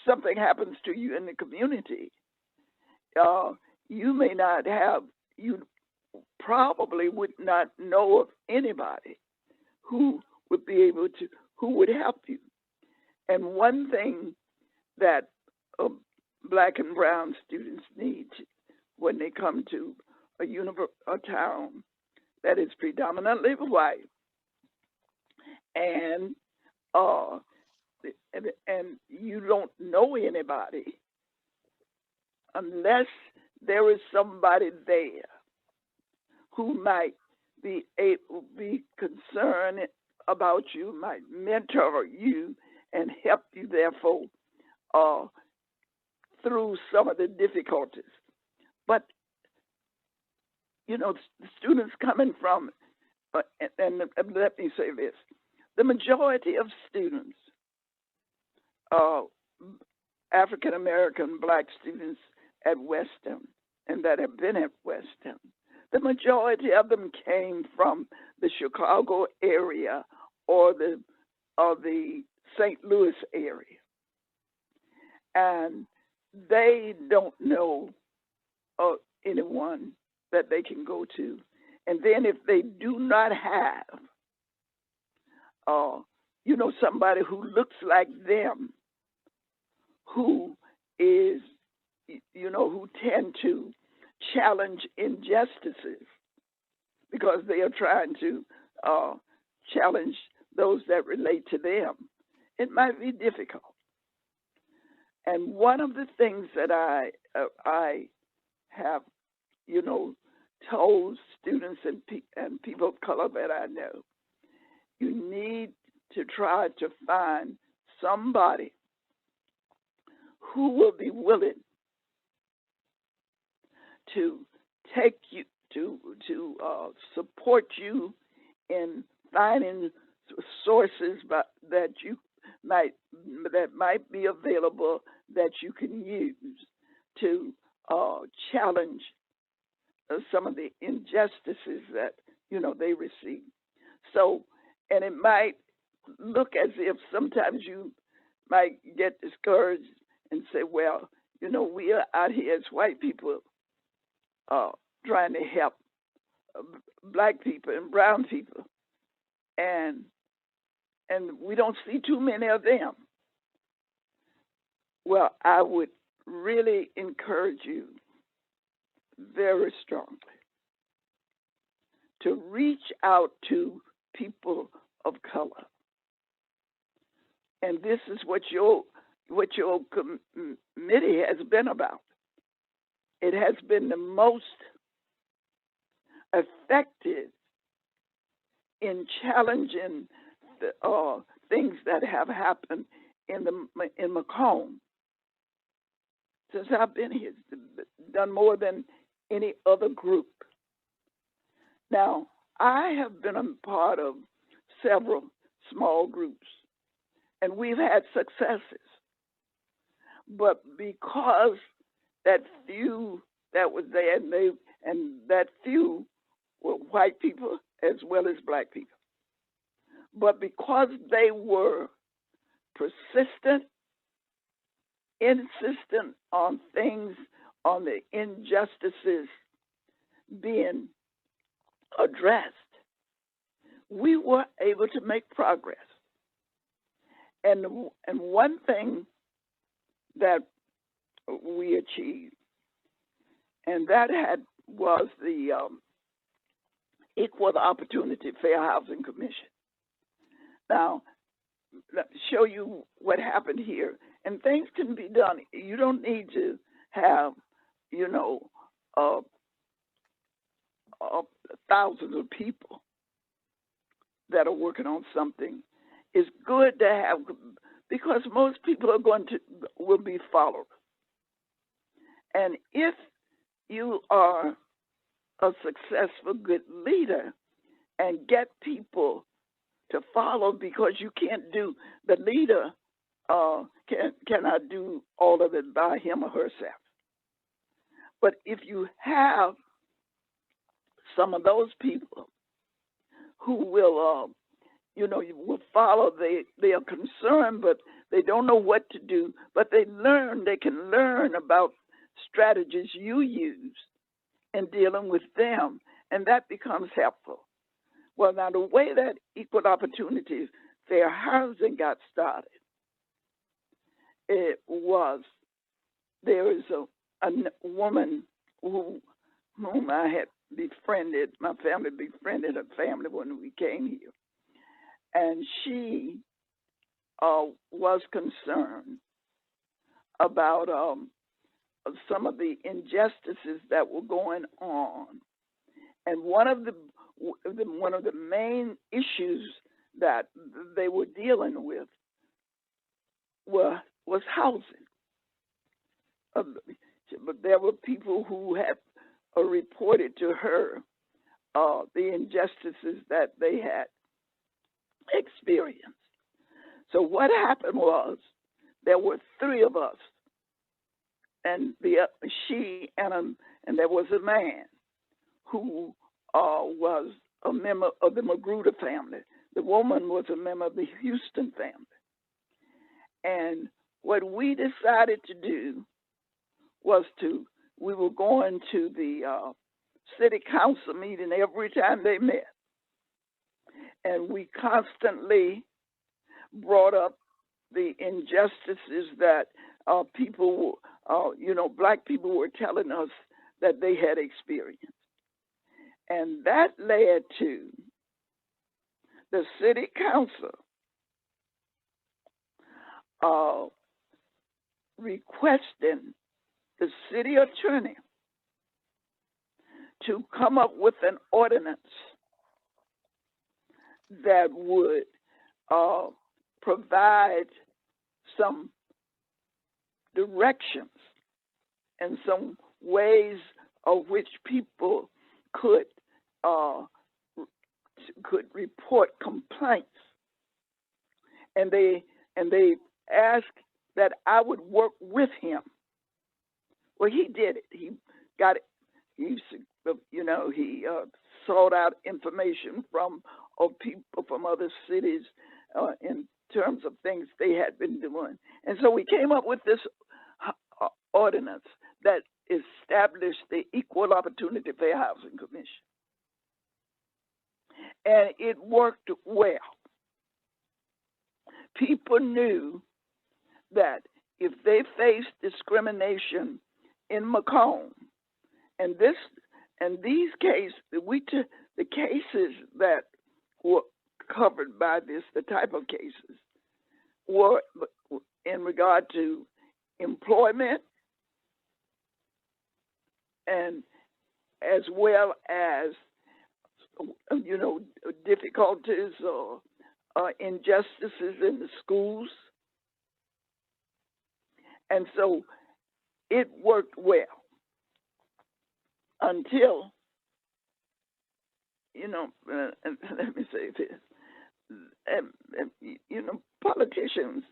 something happens to you in the community, you may not have, you probably would not know of anybody who would be able to, who would help you. And one thing that Black and brown students need when they come to a town that is predominantly white, and you don't know anybody unless there is somebody there who might be concerned about you, might mentor you and help you, therefore, through some of the difficulties. But, you know, the students coming from, and let me say this, the majority of students, African-American Black students at Western and that have been at Western, the majority of them came from the Chicago area or the St. Louis area. And they don't know anyone that they can go to. And then if they do not have, you know, somebody who looks like them, who is, you know, who tend to challenge injustices because they are trying to challenge those that relate to them, it might be difficult. And one of the things that I have, you know, told students and people of color that I know, you need to try to find somebody who will be willing to take you to support you in finding sources that might be available that you can use to challenge some of the injustices that, you know, they receive. So, and it might look as if sometimes you might get discouraged and say, well, you know, we are out here as white people trying to help Black people and brown people, and we don't see too many of them. Well, I would really encourage you very strongly to reach out to people of color. And this is what your committee has been about. It has been the most effective in challenging the things that have happened in Macomb since I've been here. It's done more than any other group. Now, I have been a part of several small groups, and we've had successes. But because that few that was there, and that few were white people as well as black people. But because they were persistent, insistent on things, on the injustices being addressed, we were able to make progress. And one thing that we achieved, and that was the Equal Opportunity Fair Housing Commission. Now, let me show you what happened here. And things can be done. You don't need to have, thousands of people that are working on something. It's good to have, because most people will be followers. And if you are a successful, good leader and get people to follow, because you can't do, the leader cannot do all of it by him or herself. But if you have some of those people who will, will follow, they are concerned, but they don't know what to do, but they can learn about strategies you use in dealing with them, and that becomes helpful. Well, now the way that Equal Opportunity Fair Housing got started, there is a woman whom I had befriended, my family befriended her family when we came here, and she was concerned about some of the injustices that were going on, and one of the main issues that they were dealing with was housing. But there were people who had reported to her the injustices that they had experienced. So what happened was, there were three of us, and she and there was a man who was a member of the Magruder family. The woman was a member of the Houston family. And what we decided to do was we were going to the city council meeting every time they met. And we constantly brought up the injustices that people, black people were telling us that they had experienced. And that led to the city council requesting the city attorney to come up with an ordinance that would provide some directions and some ways of which people could report complaints. And they asked that I would work with him. Well, he did it. He got it. He sought out information from people from other cities in terms of things they had been doing. And so we came up with this ordinance that established the Equal Opportunity Fair Housing Commission. And it worked well. People knew that if they faced discrimination in Macomb, and these cases, the cases that were covered by this, the type of cases, were in regard to employment, and as well as difficulties or injustices in the schools. And so it worked well until let me say this. Politicians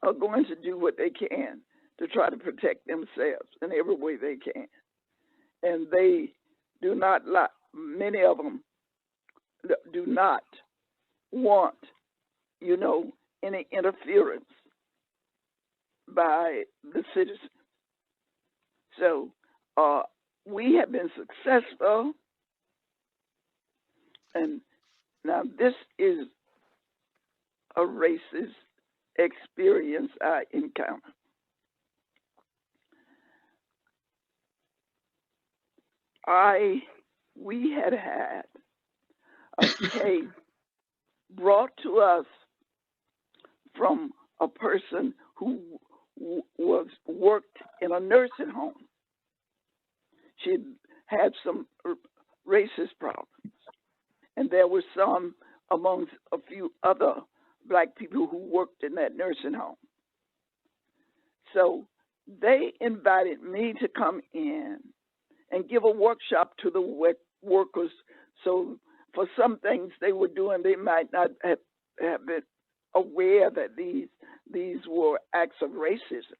are going to do what they can to try to protect themselves in every way they can. And they do not like, many of them do not want, any interference by the citizens. So we have been successful, and now this is a racist experience I encountered. We had a case brought to us from a person who worked in a nursing home. She had some racist problems, and there were some amongst a few other Black people who worked in that nursing home. So they invited me to come in and give a workshop to the workers. So for some things they were doing, they might not have been aware that these were acts of racism.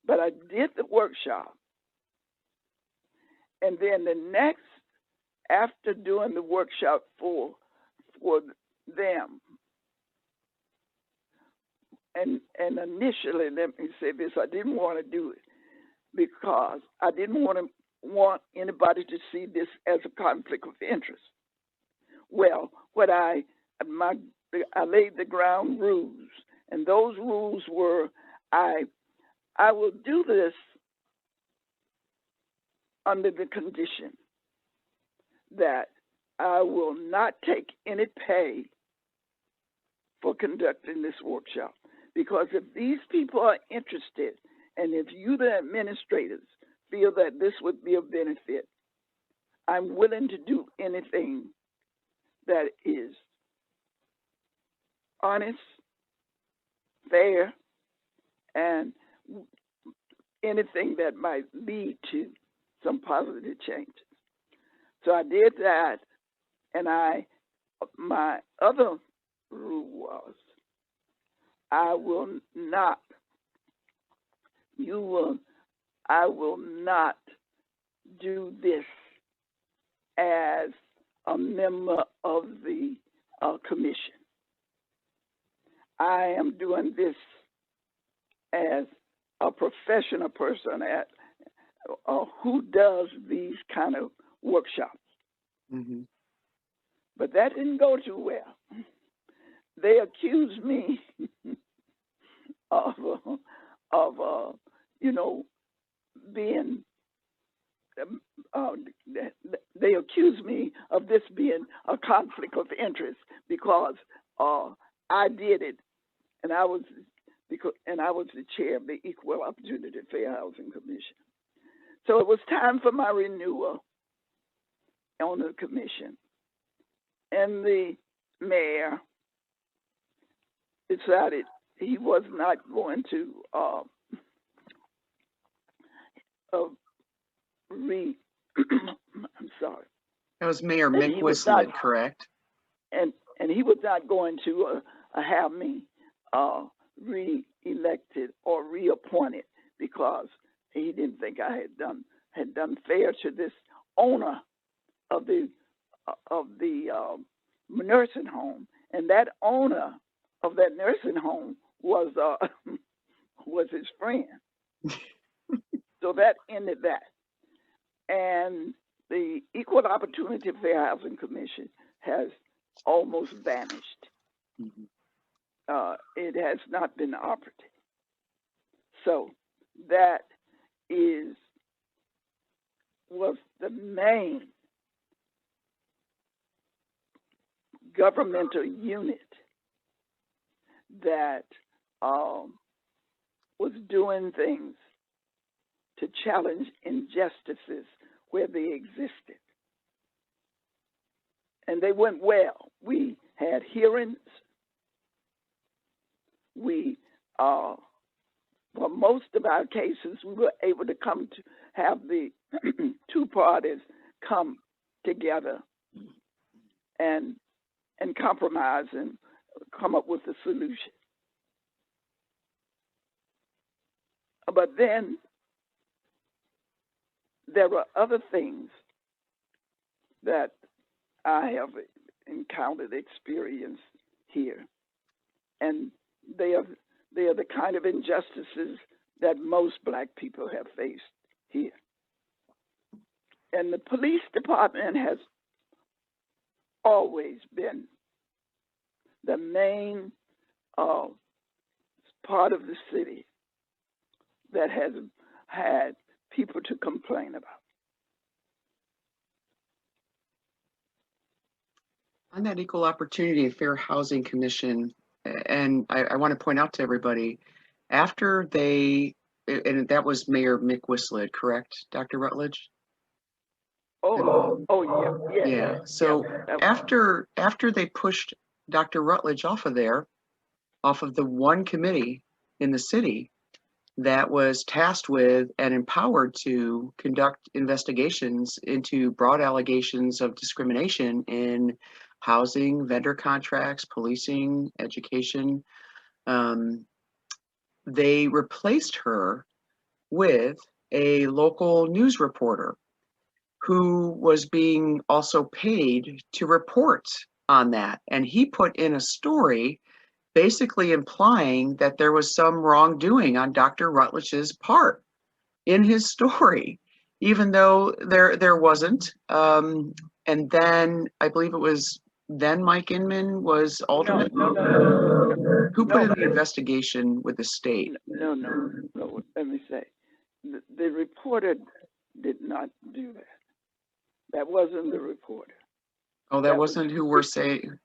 But I did the workshop, and then after doing the workshop for them, and initially, let me say this, I didn't want to do it because I didn't want anybody to see this as a conflict of interest. Well, I laid the ground rules, and those rules were, I will do this under the condition that I will not take any pay for conducting this workshop. Because if these people are interested, and if you, the administrators, feel that this would be of benefit, I'm willing to do anything that is honest, fair, and anything that might lead to some positive changes. So I did that, and my other rule was, I will not do this as a member of the commission. I am doing this as a professional person who does these kind of workshops. Mm-hmm. But that didn't go too well. They accused me of being. They accused me of this being a conflict of interest because I did it, and I was the chair of the Equal Opportunity Fair Housing Commission. So it was time for my renewal on the commission, and the mayor decided he was not going to I'm sorry. That was Mayor Mick Whistlet, correct? And he was not going to have me re-elected or reappointed because he didn't think I had done fair to this owner of the nursing home, and that owner of that nursing home was his friend. So that ended that. And the Equal Opportunity Fair Housing Commission has almost vanished. Mm-hmm. It has not been operative. So that was the main governmental unit that was doing things to challenge injustices where they existed. And they went well. We had hearings. For most of our cases, we were able to have the two parties come together and compromise and come up with a solution. But then there are other things that I have encountered, experienced here, and they are the kind of injustices that most Black people have faced here. And the police department has always been the main part of the city that has had people to complain about. On that Equal Opportunity and Fair Housing Commission, and I want to point out to everybody, after they, and that was Mayor Mick Whistler, correct, Dr. Rutledge? Yeah. So Yeah, after they pushed Dr. Rutledge off of the one committee in the city that was tasked with and empowered to conduct investigations into broad allegations of discrimination in housing, vendor contracts, policing, education, they replaced her with a local news reporter who was being also paid to report on that. And he put in a story basically implying that there was some wrongdoing on Dr. Rutledge's part in his story, even though there wasn't. And then I believe it was then Mike Inman was alternate. No. Who put in the investigation with the state? No. Let me say, the reporter did not do that. That wasn't the reporter. Oh, that wasn't who we're saying.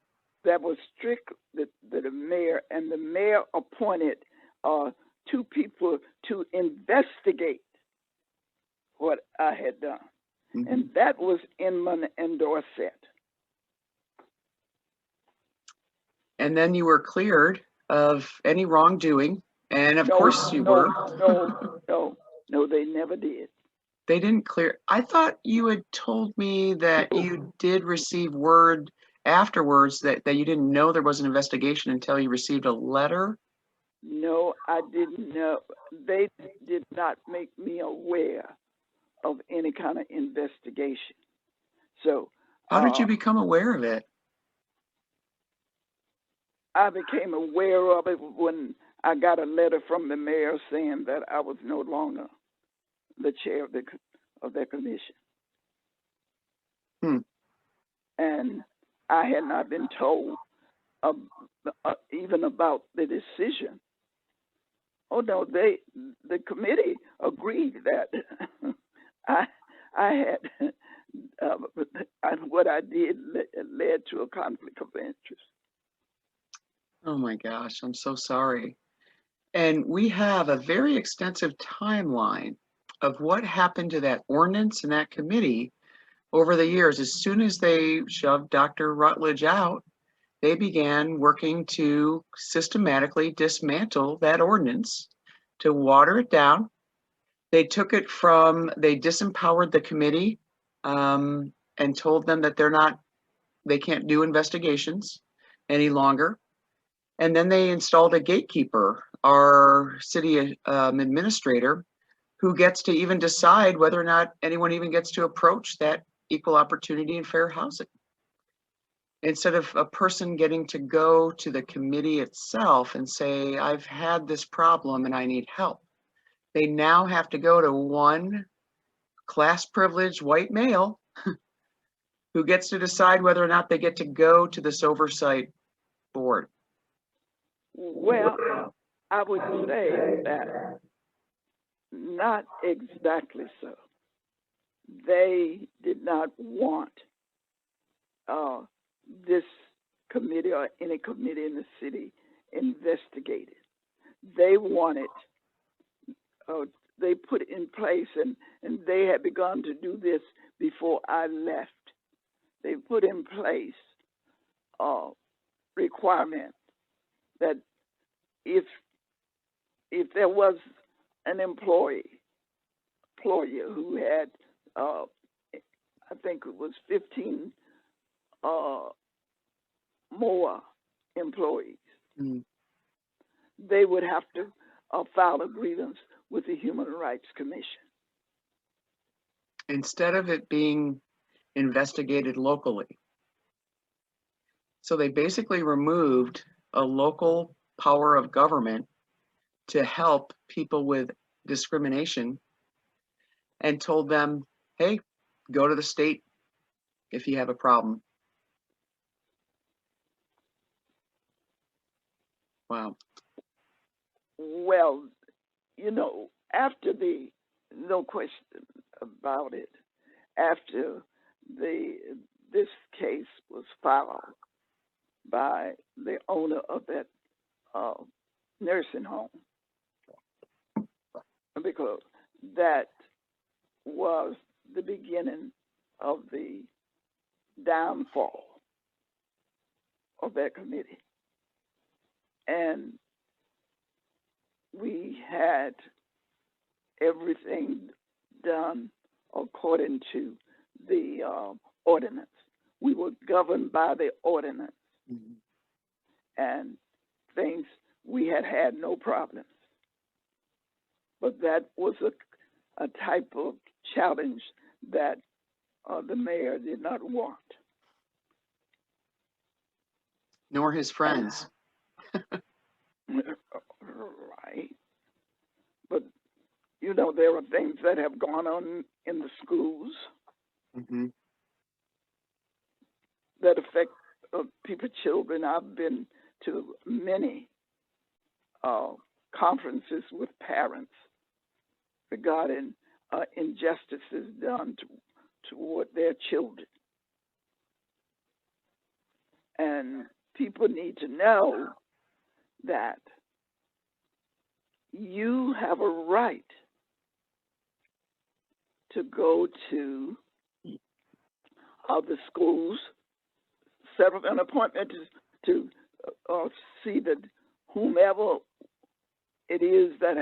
That was strict the mayor, and the mayor appointed two people to investigate what I had done. Mm-hmm. And that was Inman and Dorset. And then you were cleared of any wrongdoing, and of course you were. No, they never did. They didn't clear. I thought you had told me that you did receive word afterwards that you didn't know there was an investigation until you received a letter. No, I didn't know. They did not make me aware of any kind of investigation. So how did you become aware of it? I became aware of it when I got a letter from the mayor saying that I was no longer the chair of the commission. And I had not been told even about the decision. Oh no, the committee agreed that I had what I did led to a conflict of interest. Oh my gosh, I'm so sorry. And we have a very extensive timeline of what happened to that ordinance and that committee over the years. As soon as they shoved Dr. Rutledge out, they began working to systematically dismantle that ordinance, to water it down. They disempowered the committee and told them that they can't do investigations any longer. And then they installed a gatekeeper, our city administrator, who gets to even decide whether or not anyone even gets to approach that equal opportunity and fair housing. Instead of a person getting to go to the committee itself and say, I've had this problem and I need help, they now have to go to one class privileged white male who gets to decide whether or not they get to go to this oversight board. Well, I would say that not exactly so. They did not want this committee or any committee in the city investigated. They wanted, they put in place, and they had begun to do this before I left. They put in place requirement that if there was an employer who had, I think it was 15 more employees, Mm. they would have to file a grievance with the Human Rights Commission. Instead of it being investigated locally. So they basically removed a local power of government to help people with discrimination and told them, hey, go to the state if you have a problem. Wow. Well, after no question about it, after this case was filed by the owner of that nursing home, because that was the beginning of the downfall of that committee. And we had everything done according to the ordinance. We were governed by the ordinance. Mhm. And things, we had no problems. But that was a type of challenge that the mayor did not want. Nor his friends. Right. But, there are things that have gone on in the schools Mm-hmm. that affect children. I've been to many conferences with parents regarding injustices done toward their children. And people need to know that you have a right to go to the schools, set up an appointment to see that whomever it is that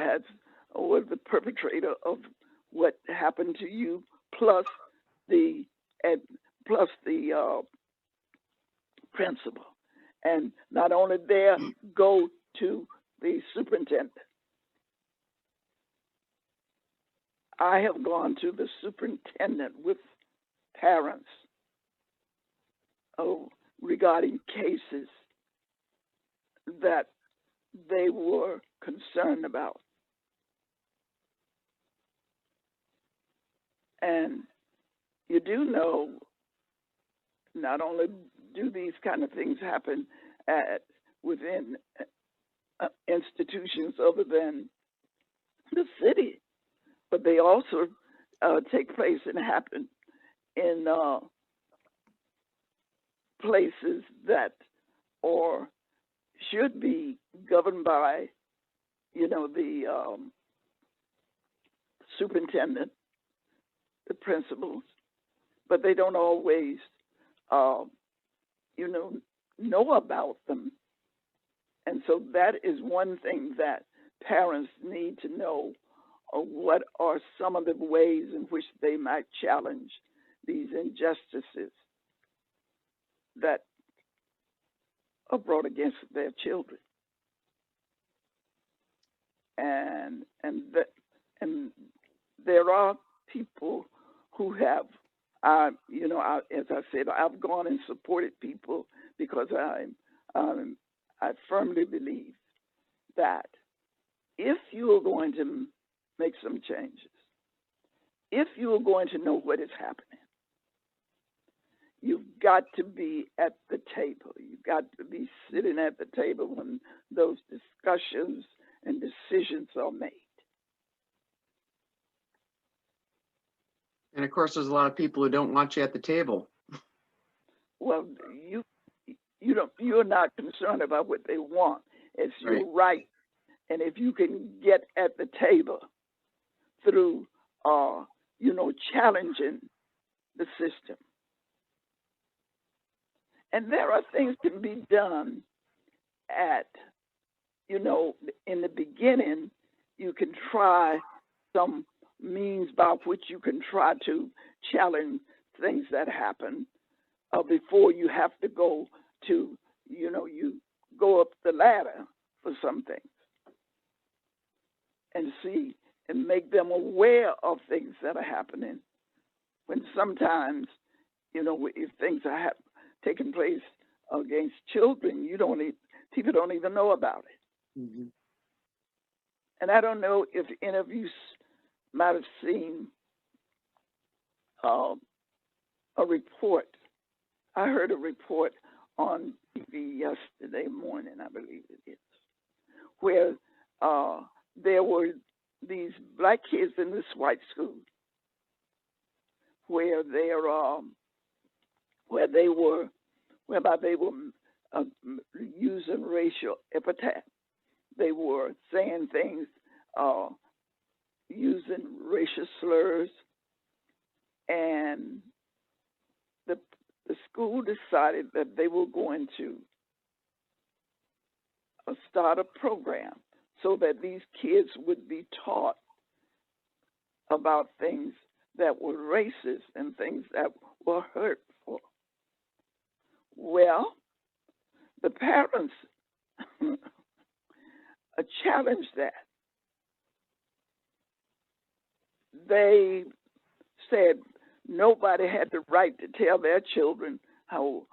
was the perpetrator of what happened to you, plus the principal, and not only there, go to the superintendent. I have gone to the superintendent with parents regarding cases that they were concerned about. And you do know, not only do these kind of things happen within institutions other than the city, but they also take place and happen in places that should be governed by, the superintendent, the principals, but they don't always, know about them. And so that is one thing that parents need to know, what are some of the ways in which they might challenge these injustices that are brought against their children. And there are people who have, as I said, I've gone and supported people because I firmly believe that if you are going to make some changes, if you are going to know what is happening, you've got to be at the table. You've got to be sitting at the table when those discussions and decisions are made. And of course, there's a lot of people who don't want you at the table. Well, you're not concerned about what they want. It's your right. And if you can get at the table through, challenging the system. And there are things can be done at, in the beginning, you can try some means by which you can try to challenge things that happen before you have to go to, you go up the ladder for some things and see and make them aware of things that are happening, when sometimes, if things are taking place against children, people don't even know about it. Mm-hmm. And I don't know if any of you might have seen a report. I heard a report on TV yesterday morning, I believe it is, where there were these black kids in this white school whereby they were using racial epithet. They were saying things, using racial slurs, and the school decided that they were going to start a program so that these kids would be taught about things that were racist and things that were hurtful. Well, the parents challenged that. They said nobody had the right to tell their children how,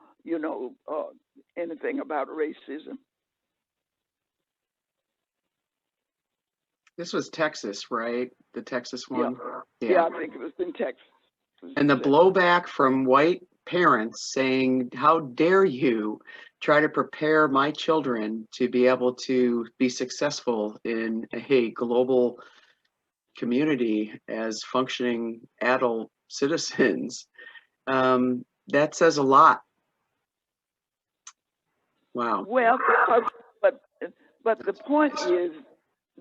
anything about racism. This was Texas, right? The Texas one? Yeah, I think it was in Texas. And the blowback from white parents saying, how dare you try to prepare my children to be able to be successful in a global community as functioning adult citizens. That says a lot. Wow. Well, but the point is,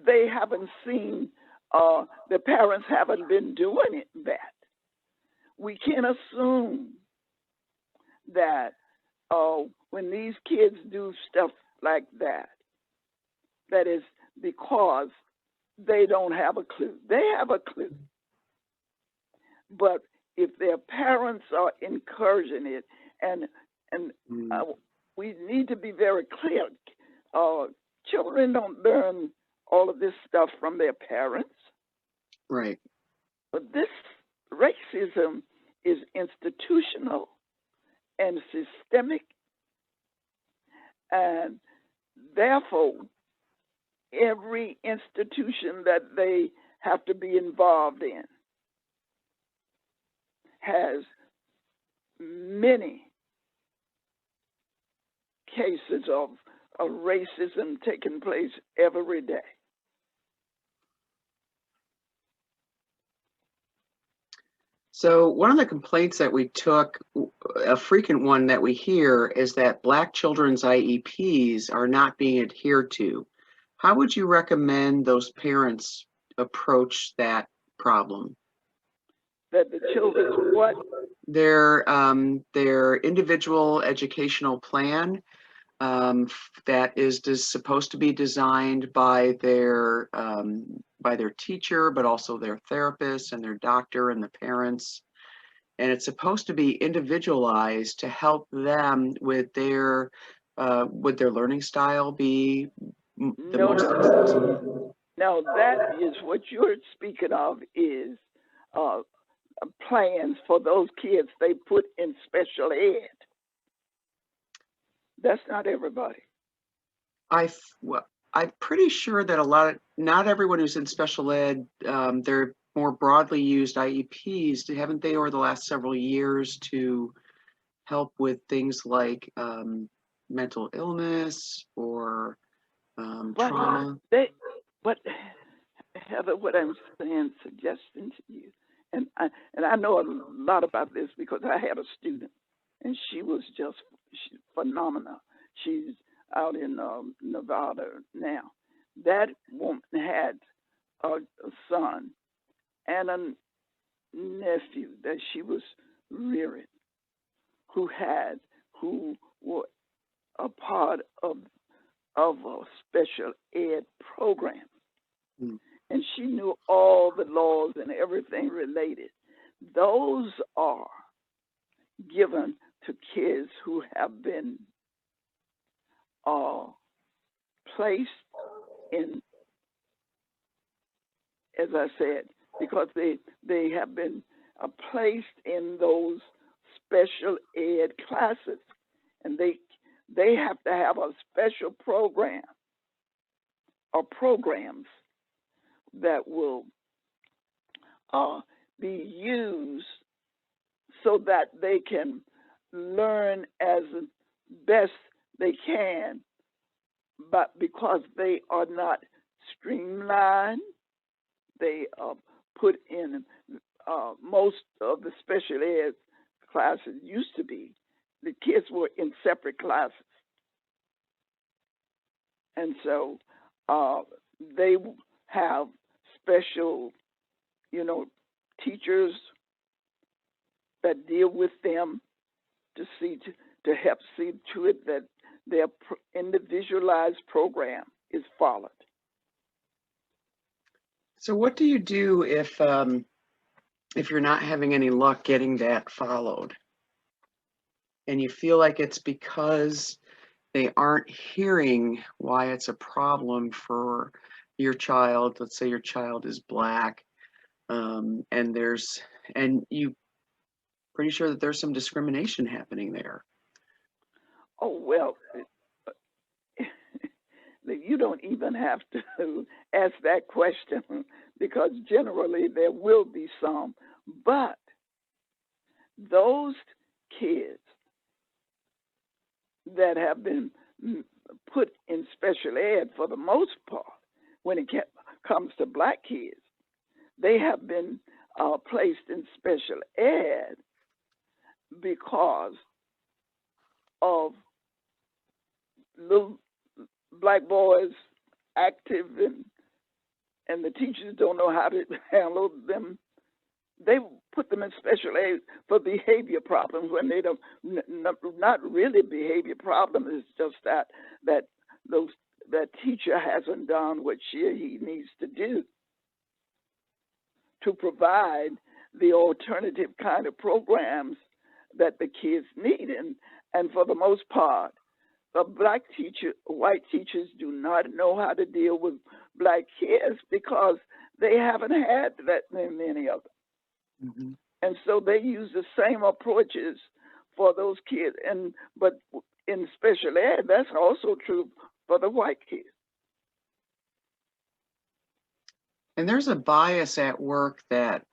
they haven't seen, the parents haven't been doing that. We can assume that when these kids do stuff like that, that is because they don't have a clue. They have a clue. But if their parents are encouraging it, and we need to be very clear, children don't learn all of this stuff from their parents. Right. But this racism is institutional and systemic, and therefore every institution that they have to be involved in has many cases of racism taking place every day. So one of the complaints that we took, a frequent one that we hear, is that Black children's IEPs are not being adhered to. How would you recommend those parents approach that problem? That the children's what? Their individual educational plan that is supposed to be designed by their teacher, but also their therapist and their doctor and the parents. And it's supposed to be individualized to help them with their learning style be the most successful. No, that is what you're speaking of is plans for those kids they put in special ed. That's not everybody. I'm pretty sure that not everyone who's in special ed, they're more broadly used IEPs, haven't they, over the last several years to help with things like mental illness or trauma? But Heather, what I'm suggesting to you, and I know a lot about this because I had a student, and she was just phenomenal. She's out in Nevada now. That woman had a son and a nephew that she was rearing, who were a part of a special ed program. And she knew all the laws and everything related. Those are given to kids who have been are placed in, as I said, because they have been placed in those special ed classes, and they have to have a special program or programs that will be used so that they can learn as best they can, but because they are not streamlined, they put in most of the special ed classes used to be, the kids were in separate classes. And so they have special, teachers that deal with them to help see to it that their individualized program is followed. So what do you do if you're not having any luck getting that followed, and you feel like it's because they aren't hearing why it's a problem for your child? Let's say your child is Black, and you pretty sure that there's some discrimination happening there. Oh, well, you don't even have to ask that question, because generally there will be some. But those kids that have been put in special ed, for the most part, when it comes to Black kids, they have been placed in special ed because of little Black boys active, and the teachers don't know how to handle them. They put them in special aid for behavior problems when they don't, not really behavior problems. It's just that teacher hasn't done what she or he needs to do to provide the alternative kind of programs that the kids need. And for the most part, the white teachers do not know how to deal with Black kids because they haven't had that many of them. Mm-hmm. And so they use the same approaches for those kids. But in special ed, that's also true for the white kids. And there's a bias at work that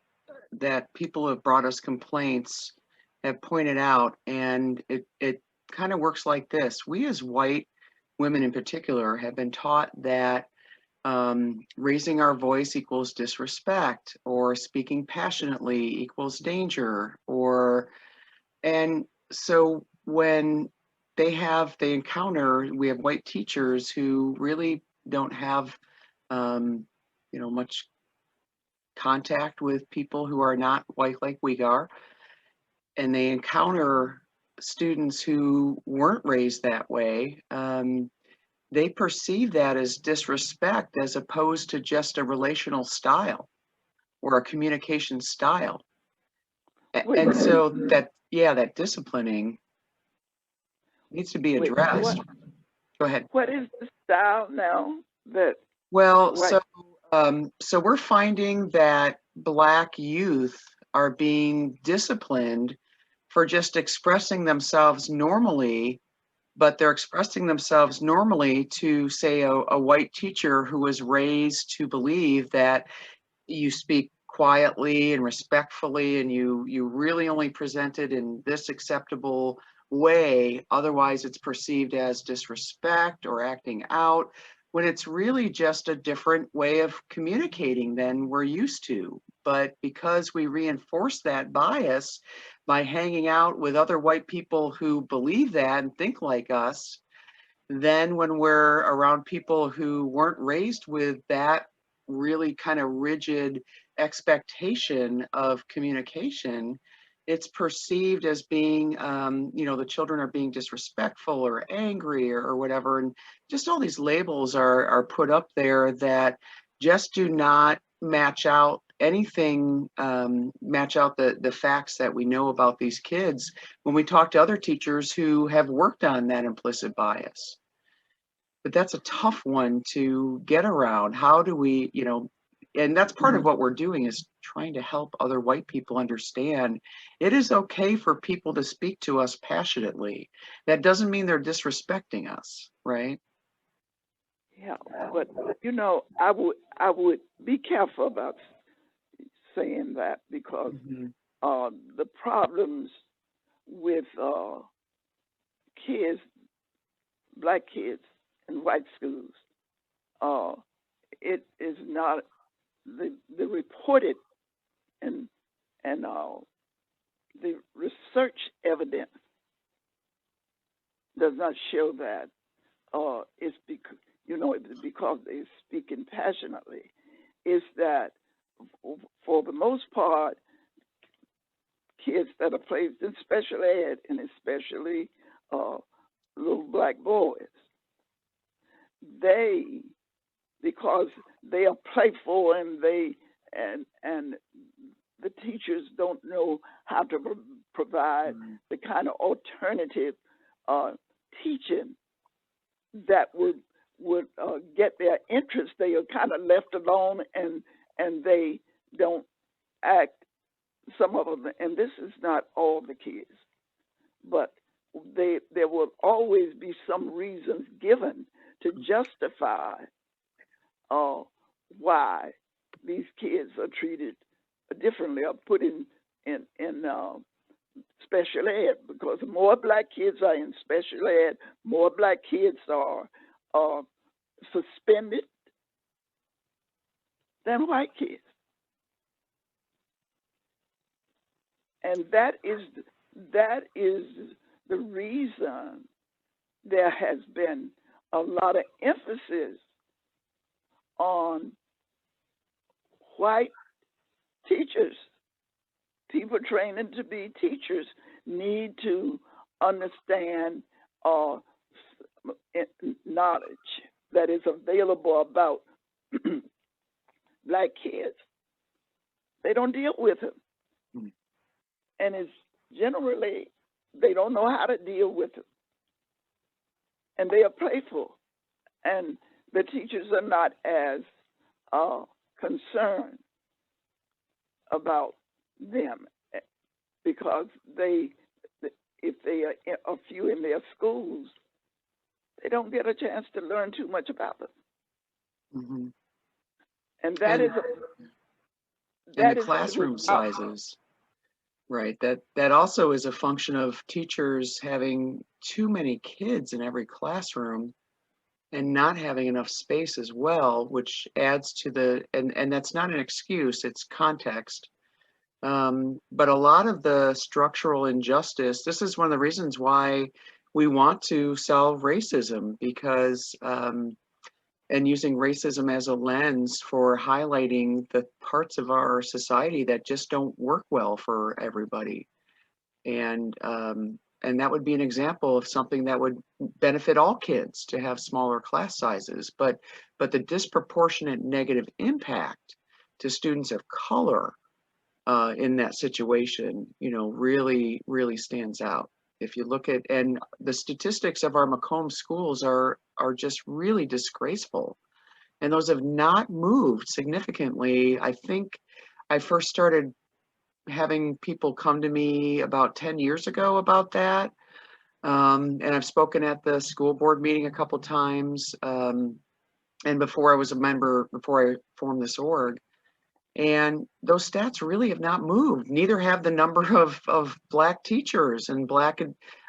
people have brought us complaints have pointed out, and it kind of works like this. We as white women in particular have been taught that raising our voice equals disrespect, or speaking passionately equals danger, and so when we have white teachers who really don't have much contact with people who are not white like we are, and they encounter students who weren't raised that way, they perceive that as disrespect as opposed to just a relational style or a communication style. And so that disciplining needs to be addressed. Go ahead. What is the style now that? Well, so we're finding that Black youth are being disciplined for just expressing themselves normally, but they're expressing themselves normally to, say, a white teacher who was raised to believe that you speak quietly and respectfully, and you really only present it in this acceptable way, otherwise it's perceived as disrespect or acting out, when it's really just a different way of communicating than we're used to. But because we reinforce that bias by hanging out with other white people who believe that and think like us, then when we're around people who weren't raised with that really kind of rigid expectation of communication, it's perceived as being, the children are being disrespectful or angry or whatever. And just all these labels are put up there that just do not match out anything, match out the facts that we know about these kids when we talk to other teachers who have worked on that implicit bias. that's a tough one to get around. How do we, and that's part of what we're doing, is trying to help other white people understand it is okay for people to speak to us passionately. That doesn't mean they're disrespecting us, right? Yeah, but I would be careful about saying that, because the problems with kids, black kids in white schools, it is not the reported and the research evidence does not show that it's because they're speaking passionately. It's that for the most part, kids that are placed in special ed, and especially little black boys, because they are playful and the teachers don't know how to provide the kind of alternative teaching that would get their interest. They are kind of left alone, and they don't act. Some of them, and this is not all the kids, but there will always be some reasons given to justify why these kids are treated differently or put in special ed, because more black kids are in special ed, more black kids are suspended than white kids. And that is the reason there has been a lot of emphasis on white teachers. People training to be teachers need to understand knowledge that is available about black kids. They don't deal with them. And it's generally, they don't know how to deal with them. And they are playful. And the teachers are not as concerned about them, because if they are a few in their schools, they don't get a chance to learn too much about them. And that is the classroom sizes. Right. That also is a function of teachers having too many kids in every classroom and not having enough space as well, which adds to and that's not an excuse, it's context. But a lot of the structural injustice, this is one of the reasons why we want to solve racism, because and using racism as a lens for highlighting the parts of our society that just don't work well for everybody. And that would be an example of something that would benefit all kids to have smaller class sizes. But the disproportionate negative impact to students of color in that situation, really, really stands out. If you look at, and the statistics of our Macomb schools are just really disgraceful. And those have not moved significantly. I think I first started having people come to me about 10 years ago about that. And I've spoken at the school board meeting a couple times. And before I was a member, before I formed this org. And those stats really have not moved. Neither have the number of black teachers and I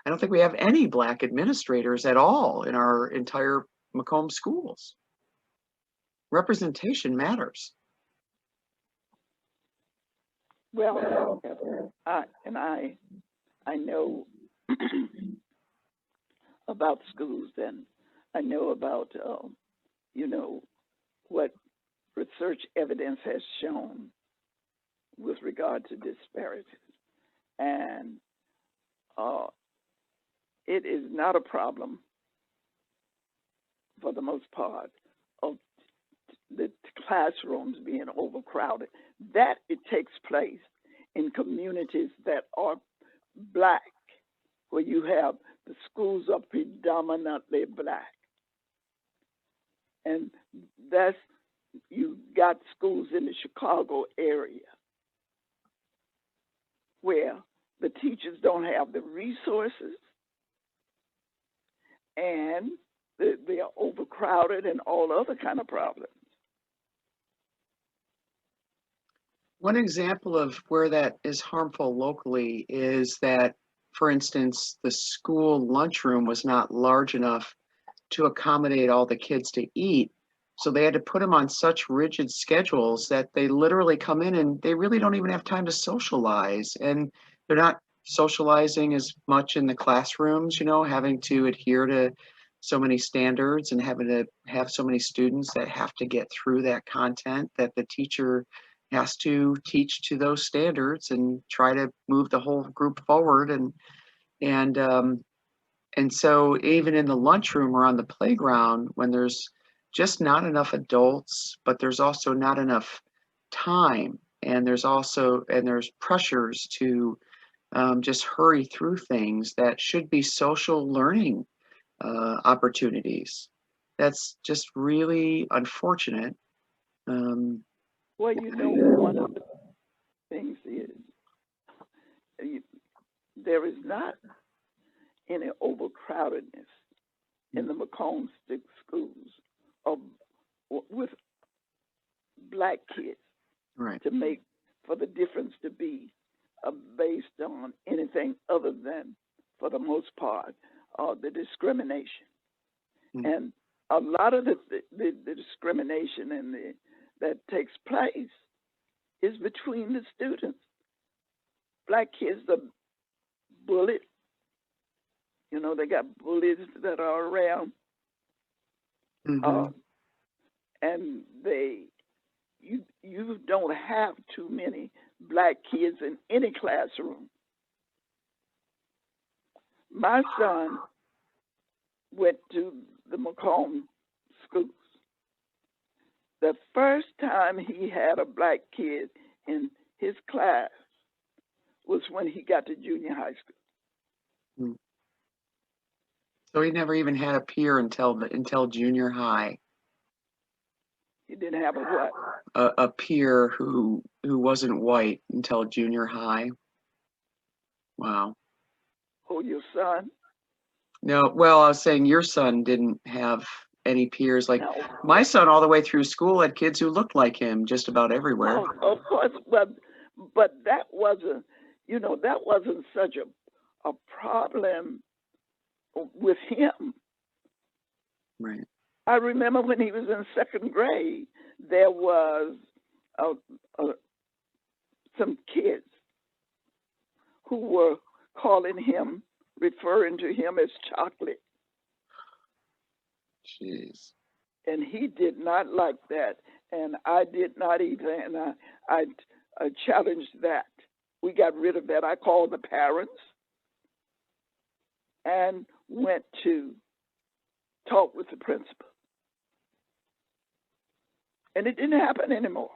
don't think we have any black administrators at all in our entire Macomb schools. Representation matters. Well, I know about schools, and I know about what research evidence has shown with regard to disparities, and it is not a problem for the most part of the classrooms being overcrowded. That it takes place in communities that are black, where you have the schools are predominantly black. And that's, you got schools in the Chicago area where the teachers don't have the resources and they are overcrowded and all other kind of problems. One example of where that is harmful locally is that, for instance, the school lunchroom was not large enough to accommodate all the kids to eat. So they had to put them on such rigid schedules that they literally come in and they really don't even have time to socialize. And they're not socializing as much in the classrooms, you know, having to adhere to so many standards and having to have so many students that have to get through that content, that the teacher has to teach to those standards and try to move the whole group forward. And so even in the lunchroom or on the playground, when there's just not enough adults, but there's also not enough time, and there's pressures to just hurry through things that should be social learning opportunities. That's just really unfortunate. Well, you know, one of the things is there is not any overcrowdedness in the Macomb schools with black kids, Right. to make for the difference to be based on anything other than, for the most part, the discrimination. And a lot of the discrimination that takes place is between the students. Black kids are bullied. You know, they got bullies that are around. And you don't have too many black kids in any classroom. My son went to the Macomb schools. The first time he had a black kid in his class was when he got to junior high school. So he never even had a peer until junior high. He didn't have a what? A peer who wasn't white until junior high. Wow. Oh, your son? No, well, I was saying your son didn't have any peers. Like, No. my son all the way through school had kids who looked like him just about everywhere. Oh, of course, but that wasn't, you know, that wasn't such a problem with him. Right. I remember when he was in second grade, there was some kids who were calling him, referring to him as chocolate. Jeez. And he did not like that, and I did not either, and I challenged that. We got rid of that. I called the parents and went to talk with the principal. And it didn't happen anymore.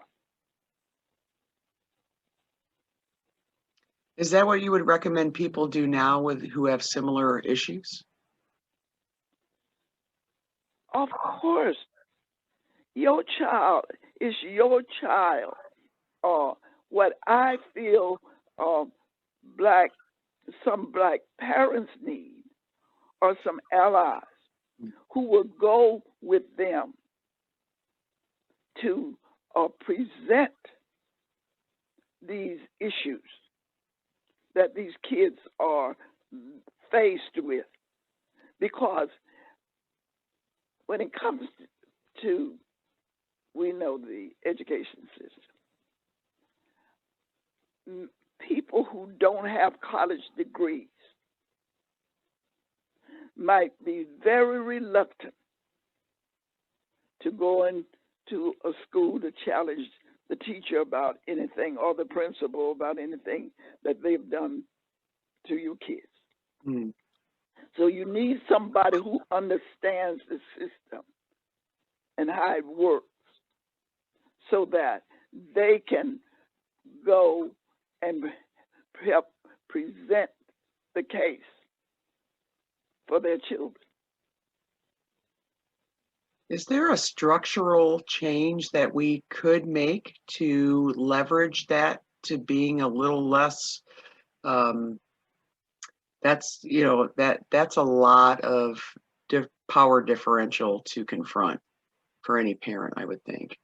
Is that what you would recommend people do now who have similar issues? Of course, your child is your child. What I feel some black parents need are some allies who will go with them to present these issues that these kids are faced with. Because when it comes to, we know the education system, people who don't have college degrees might be very reluctant to go into a school to challenge the teacher about anything or the principal about anything that they've done to your kids. So you need somebody who understands the system and how it works so that they can go and help present the case for their children. Is there a structural change that we could make to leverage that to being a little less, that's, you know, that's a lot of power differential to confront for any parent, I would think.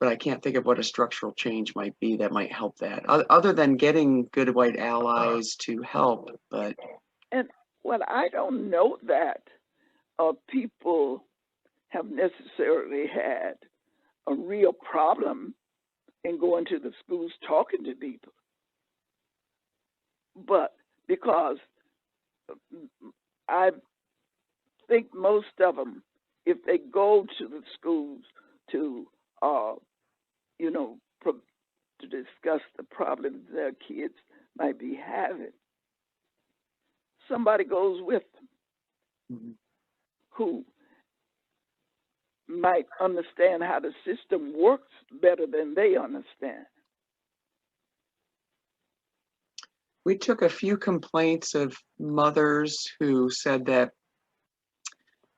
But I can't think of what a structural change might be that might help that, other than getting good white allies to help. But And well, I don't know that people have necessarily had a real problem in going to the schools talking to people. But because I think most of them, if they go to the schools to, you know, to discuss the problems their kids might be having, somebody goes with them who might understand how the system works better than they understand. we took a few complaints of mothers who said that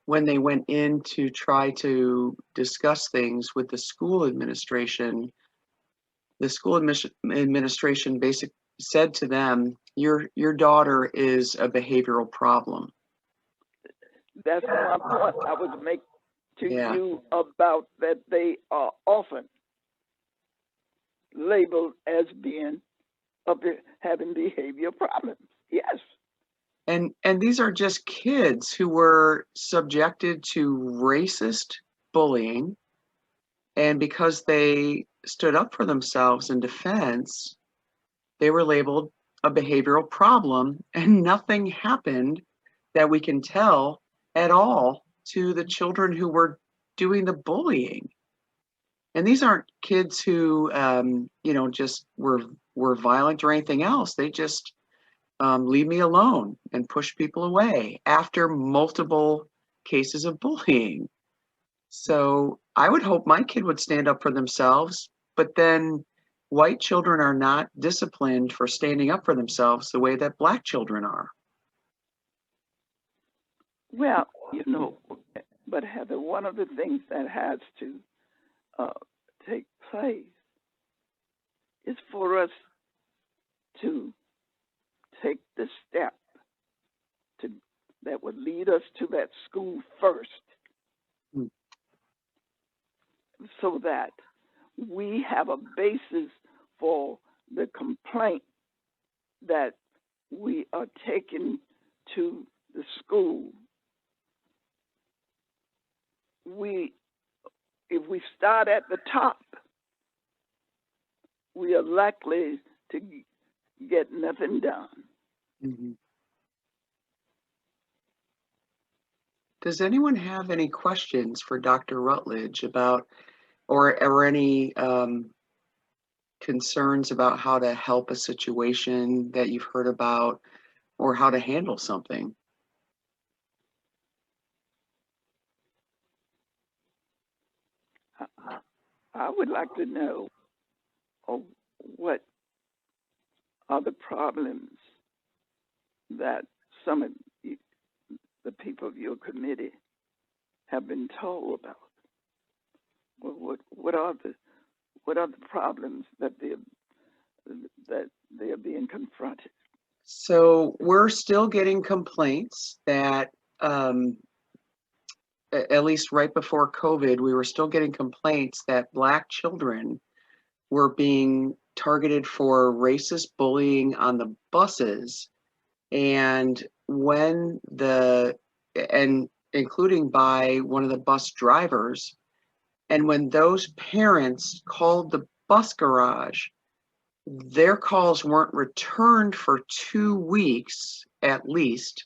when they went in to try to discuss things with the school administration basically said to them, your daughter is a behavioral problem. That's my point I was making to Yeah. you about that they are often labeled as being having behavior problems. Yes. And these are just kids who were subjected to racist bullying, and because they stood up for themselves in defense, they were labeled a behavioral problem, and nothing happened that we can tell at all to the children who were doing the bullying. And these aren't kids who, you know, just were violent or anything else. They just leave me alone and push people away after multiple cases of bullying. So I would hope my kid would stand up for themselves, but then white children are not disciplined for standing up for themselves the way that black children are. Well, you know, but Heather, one of the things that has to take place is for us to take the step that would lead us to that school first, so that we have a basis for the complaint that we are taking to the school. If we start at the top, we are likely to get nothing done. Mm-hmm. Does anyone have any questions for Dr. Rutledge about, or any concerns about how to help a situation that you've heard about, or how to handle something? I would like to know what are the problems that some of the people of your committee have been told about. What are the problems that they are being confronted? So we're still getting complaints that, at least right before COVID, we were still getting complaints that Black children were being targeted for racist bullying on the buses, and including by one of the bus drivers. And when those parents called the bus garage, their calls weren't returned for 2 weeks at least.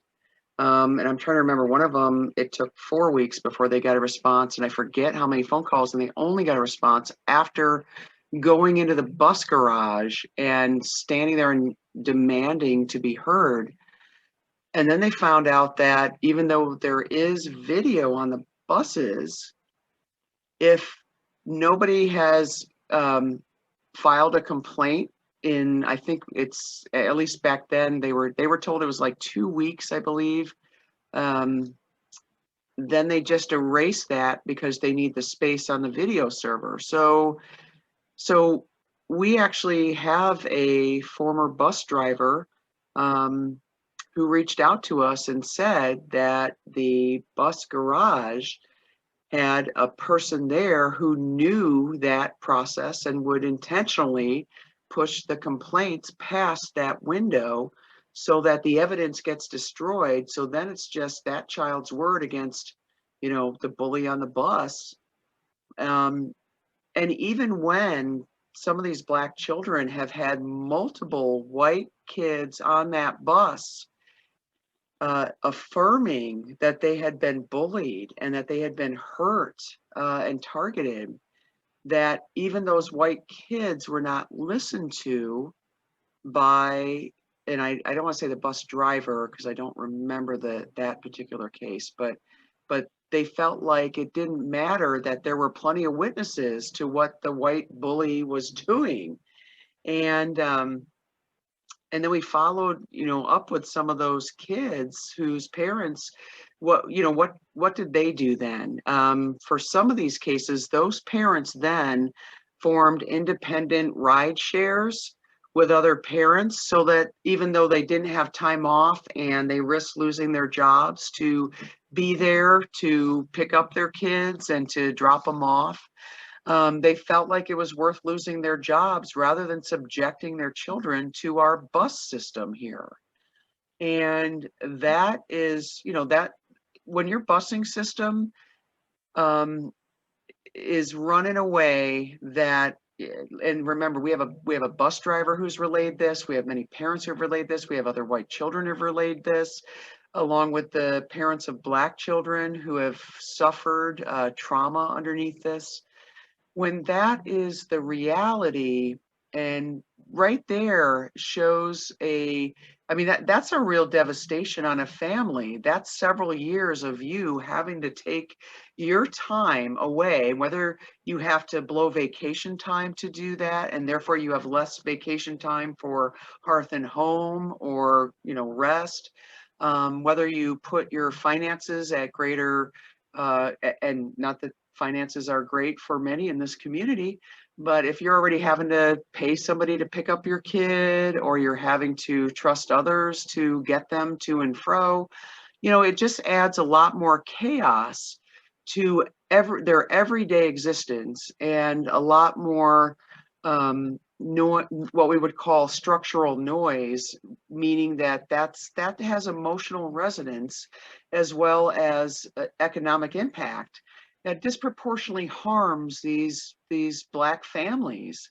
And I'm trying to remember, one of them, it took 4 weeks before they got a response, and I forget how many phone calls, and they only got a response after going into the bus garage and standing there and demanding to be heard. And then they found out that even though there is video on the buses, if nobody has filed a complaint in, I think it's, at least back then, they were told it was like 2 weeks, I believe. then they just erase that because they need the space on the video server. So we actually have a former bus driver who reached out to us and said that the bus garage had a person there who knew that process and would intentionally push the complaints past that window so that the evidence gets destroyed. So then it's just that child's word against, the bully on the bus. And even when some of these Black children have had multiple white kids on that bus affirming that they had been bullied and that they had been hurt and targeted, that even those white kids were not listened to by, and I don't want to say the bus driver because I don't remember that particular case, but they felt like it didn't matter, that there were plenty of witnesses to what the white bully was doing. And then we followed, up with some of those kids whose parents, what did they do then? For some of these cases, those parents then formed independent ride shares with other parents so that even though they didn't have time off and they risked losing their jobs to be there to pick up their kids and to drop them off, they felt like it was worth losing their jobs rather than subjecting their children to our bus system here. And that is, that when your busing system is run in a way that, and remember, we have a bus driver who's relayed this. We have many parents who've relayed this. We have other white children who've relayed this, along with the parents of Black children who have suffered trauma underneath this. When that is the reality, and right there shows that's a real devastation on a family. That's several years of you having to take your time away, whether you have to blow vacation time to do that, and therefore you have less vacation time for hearth and home or, rest, whether you put your finances at greater, and not that finances are great for many in this community, but if you're already having to pay somebody to pick up your kid, or you're having to trust others to get them to and fro, it just adds a lot more chaos to their everyday existence, and a lot more what we would call structural noise, meaning that has emotional resonance as well as economic impact that disproportionately harms these Black families,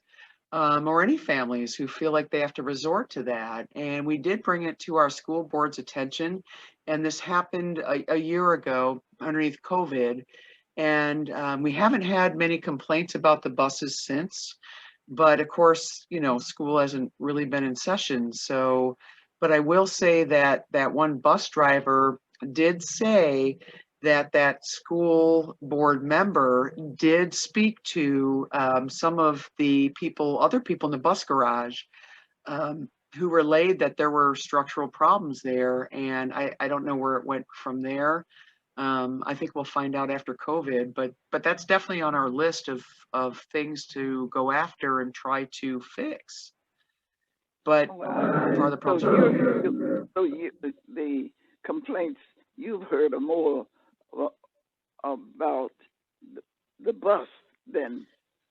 or any families who feel like they have to resort to that. And we did bring it to our school board's attention, and this happened a year ago underneath COVID, and we haven't had many complaints about the buses since. But of course, school hasn't really been in session. So, but I will say that one bus driver did say that school board member did speak to some of the other people in the bus garage who relayed that there were structural problems there. And I don't know where it went from there. I think we'll find out after COVID, but that's definitely on our list of things to go after and try to fix. But for the problems, the complaints you've heard are more about the bus than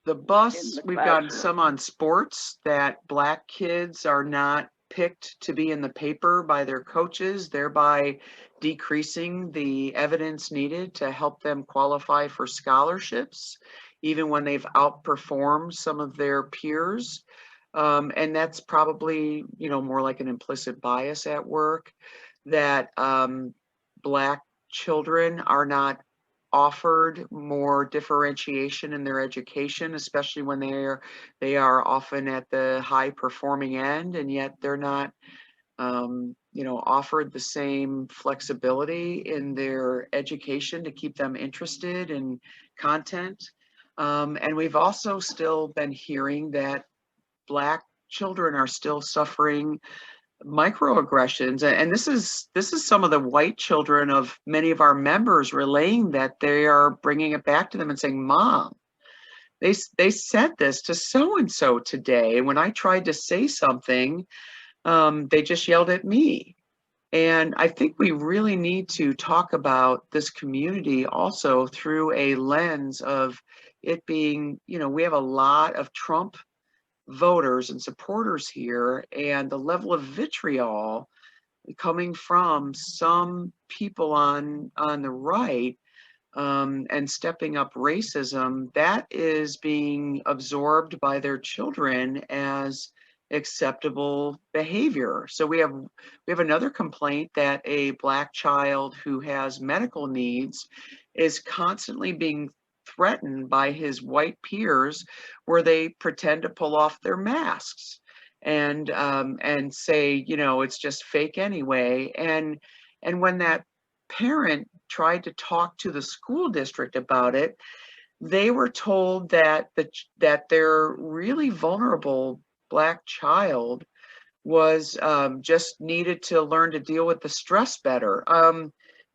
the bus. We've gotten some on sports, that Black kids are not picked to be in the paper by their coaches, thereby decreasing the evidence needed to help them qualify for scholarships, even when they've outperformed some of their peers. And that's probably, more like an implicit bias at work, that Black children are not offered more differentiation in their education, especially when they are often at the high performing end, and yet they're not offered the same flexibility in their education to keep them interested in content. And we've also still been hearing that Black children are still suffering microaggressions, and this is some of the white children of many of our members relaying that they are bringing it back to them and saying, "Mom, they said this to so and so today, and when I tried to say something, they just yelled at me." And I think we really need to talk about this community also through a lens of it being, we have a lot of Trump voters and supporters here, and the level of vitriol coming from some people on the right, and stepping up racism, that is being absorbed by their children as acceptable behavior. So we have another complaint that a Black child who has medical needs is constantly being threatened by his white peers, where they pretend to pull off their masks and say, it's just fake anyway. And when that parent tried to talk to the school district about it, they were told that that their really vulnerable Black child was, just needed to learn to deal with the stress better.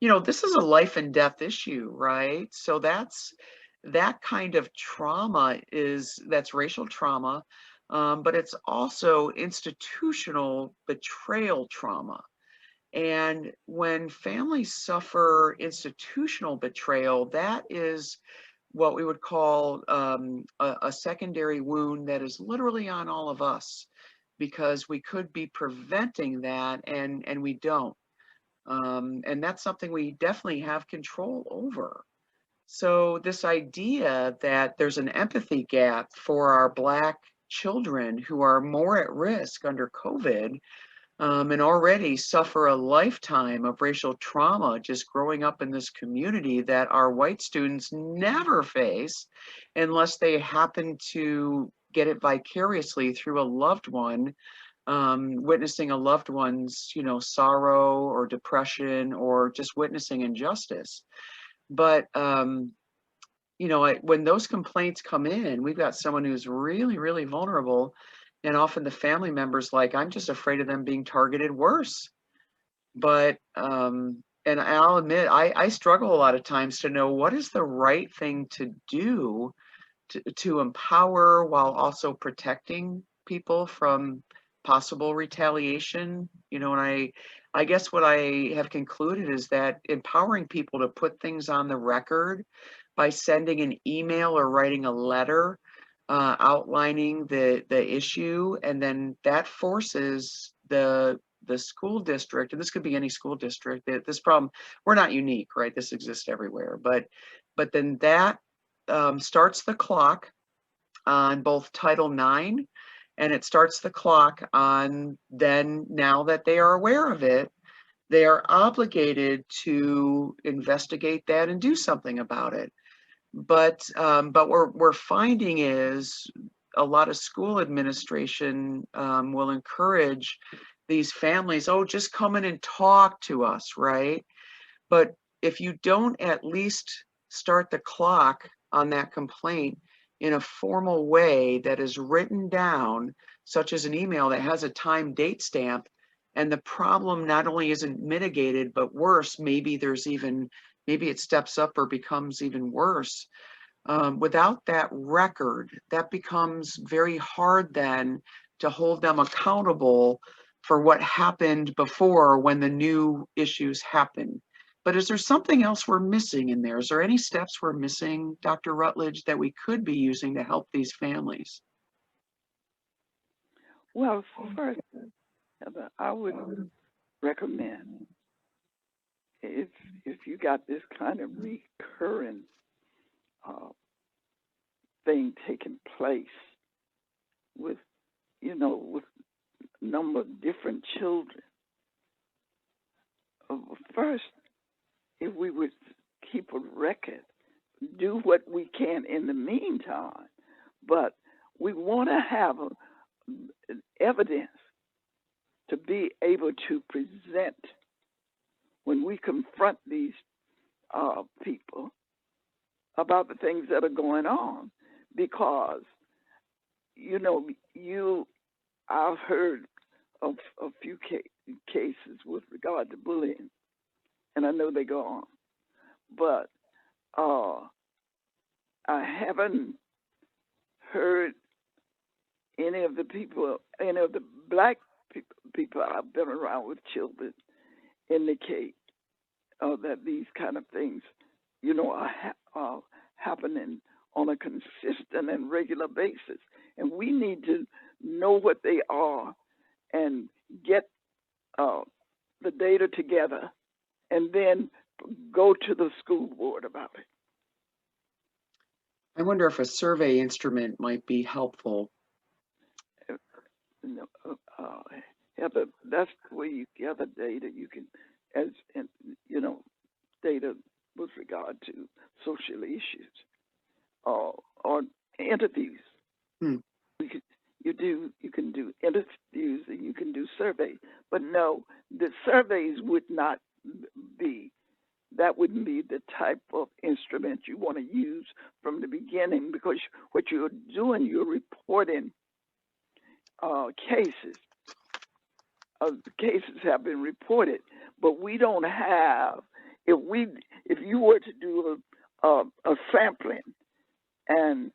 This is a life and death issue, right? So that kind of trauma that's racial trauma, but it's also institutional betrayal trauma. And when families suffer institutional betrayal, that is what we would call, a secondary wound that is literally on all of us, because we could be preventing that, and we don't. And that's something we definitely have control over. So this idea that there's an empathy gap for our Black children who are more at risk under COVID, and already suffer a lifetime of racial trauma just growing up in this community that our white students never face, unless they happen to get it vicariously through a loved one, witnessing a loved one's, sorrow or depression, or just witnessing injustice. But when those complaints come in, we've got someone who's really, really vulnerable, and often the family members like, I'm just afraid of them being targeted worse. But and I'll admit, I struggle a lot of times to know what is the right thing to do to empower while also protecting people from possible retaliation. And I guess what I have concluded is that empowering people to put things on the record by sending an email or writing a letter, outlining the issue, and then that forces the school district, and this could be any school district, that this problem, we're not unique, right? This exists everywhere, but then that, starts the clock on both Title IX, and it starts the clock on, then now that they are aware of it, they are obligated to investigate that and do something about it. But what we're finding is a lot of school administration, will encourage these families, oh, just come in and talk to us, right? But if you don't at least start the clock on that complaint in a formal way that is written down, such as an email that has a time date stamp, and the problem not only isn't mitigated, but worse, maybe it steps up or becomes even worse. Without that record, that becomes very hard then to hold them accountable for what happened before, when the new issues happen. But is there something else we're missing in there? Is there any steps we're missing, Dr. Rutledge, that we could be using to help these families? Well, first, Heather, I would recommend, if you got this kind of recurring thing taking place with with a number of different children, first, if we would keep a record, do what we can in the meantime, but we want to have evidence to be able to present when we confront these people about the things that are going on. Because I've heard a few cases with regard to bullying, and I know they go on, but I haven't heard any of the black people I've been around with children indicate that these kind of things, are happening on a consistent and regular basis. And we need to know what they are and get the data together and then go to the school board about it. I wonder if a survey instrument might be helpful. Heather, that's where you gather data. You can, data with regard to social issues or interviews. You can do interviews and you can do surveys, but no, the surveys would not be. That wouldn't be the type of instrument you want to use from the beginning, because what you're doing, you're reporting cases. Cases have been reported, but we don't have. If you were to do a sampling and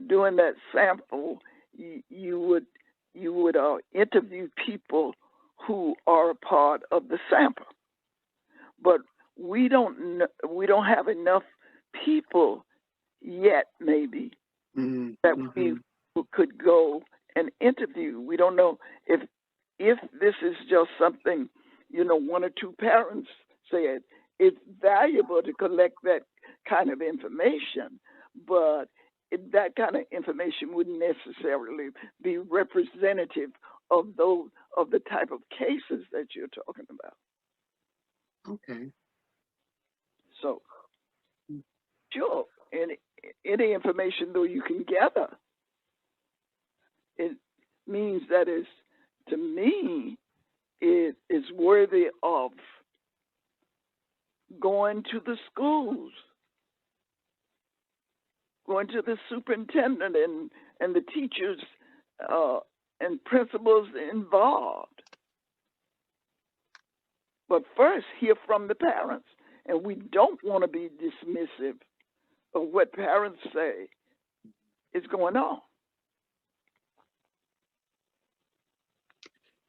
doing that sample, you would interview people who are a part of the sample, but we don't have enough people yet, maybe, that we could go and interview. We don't know if this is just something, one or two parents said. It's valuable to collect that kind of information, but that kind of information wouldn't necessarily be representative of the type of cases that you're talking about. Okay. So, sure, any information though you can gather, it means that to me, it is worthy of going to the schools, going to the superintendent and the teachers and principals involved. But first, hear from the parents. And we don't want to be dismissive of what parents say is going on.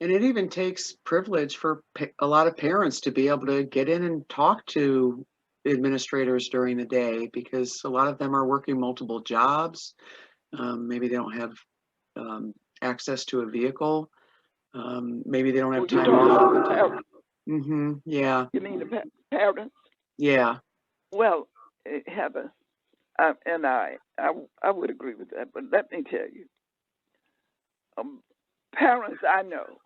And it even takes privilege for a lot of parents to be able to get in and talk to administrators during the day, because a lot of them are working multiple jobs. Maybe they don't have access to a vehicle. Maybe they don't have time off. Yeah. You mean the parents? Yeah. Well, Heather, and I would agree with that, but let me tell you, parents I know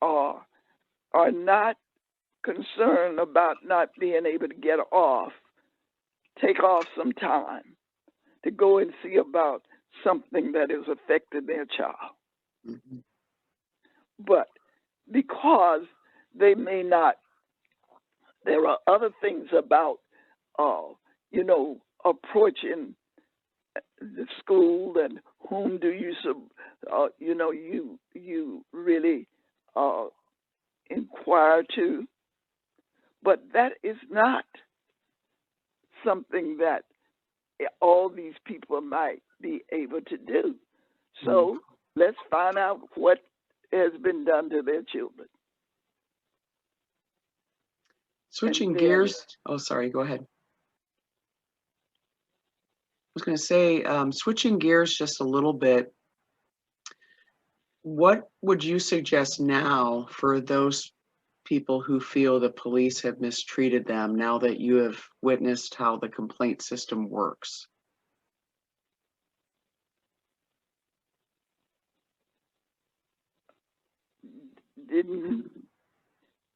are not concerned about not being able to take off some time to go and see about something that has affected their child. But because they may not, there are other things about, approaching the school and whom do you, you really inquire to. But that is not something that all these people might be able to do. So let's find out what has been done to their children. Switching gears. Oh, sorry, go ahead. I was going to say, switching gears just a little bit, what would you suggest now for those people who feel the police have mistreated them, now that you have witnessed how the complaint system works? Didn't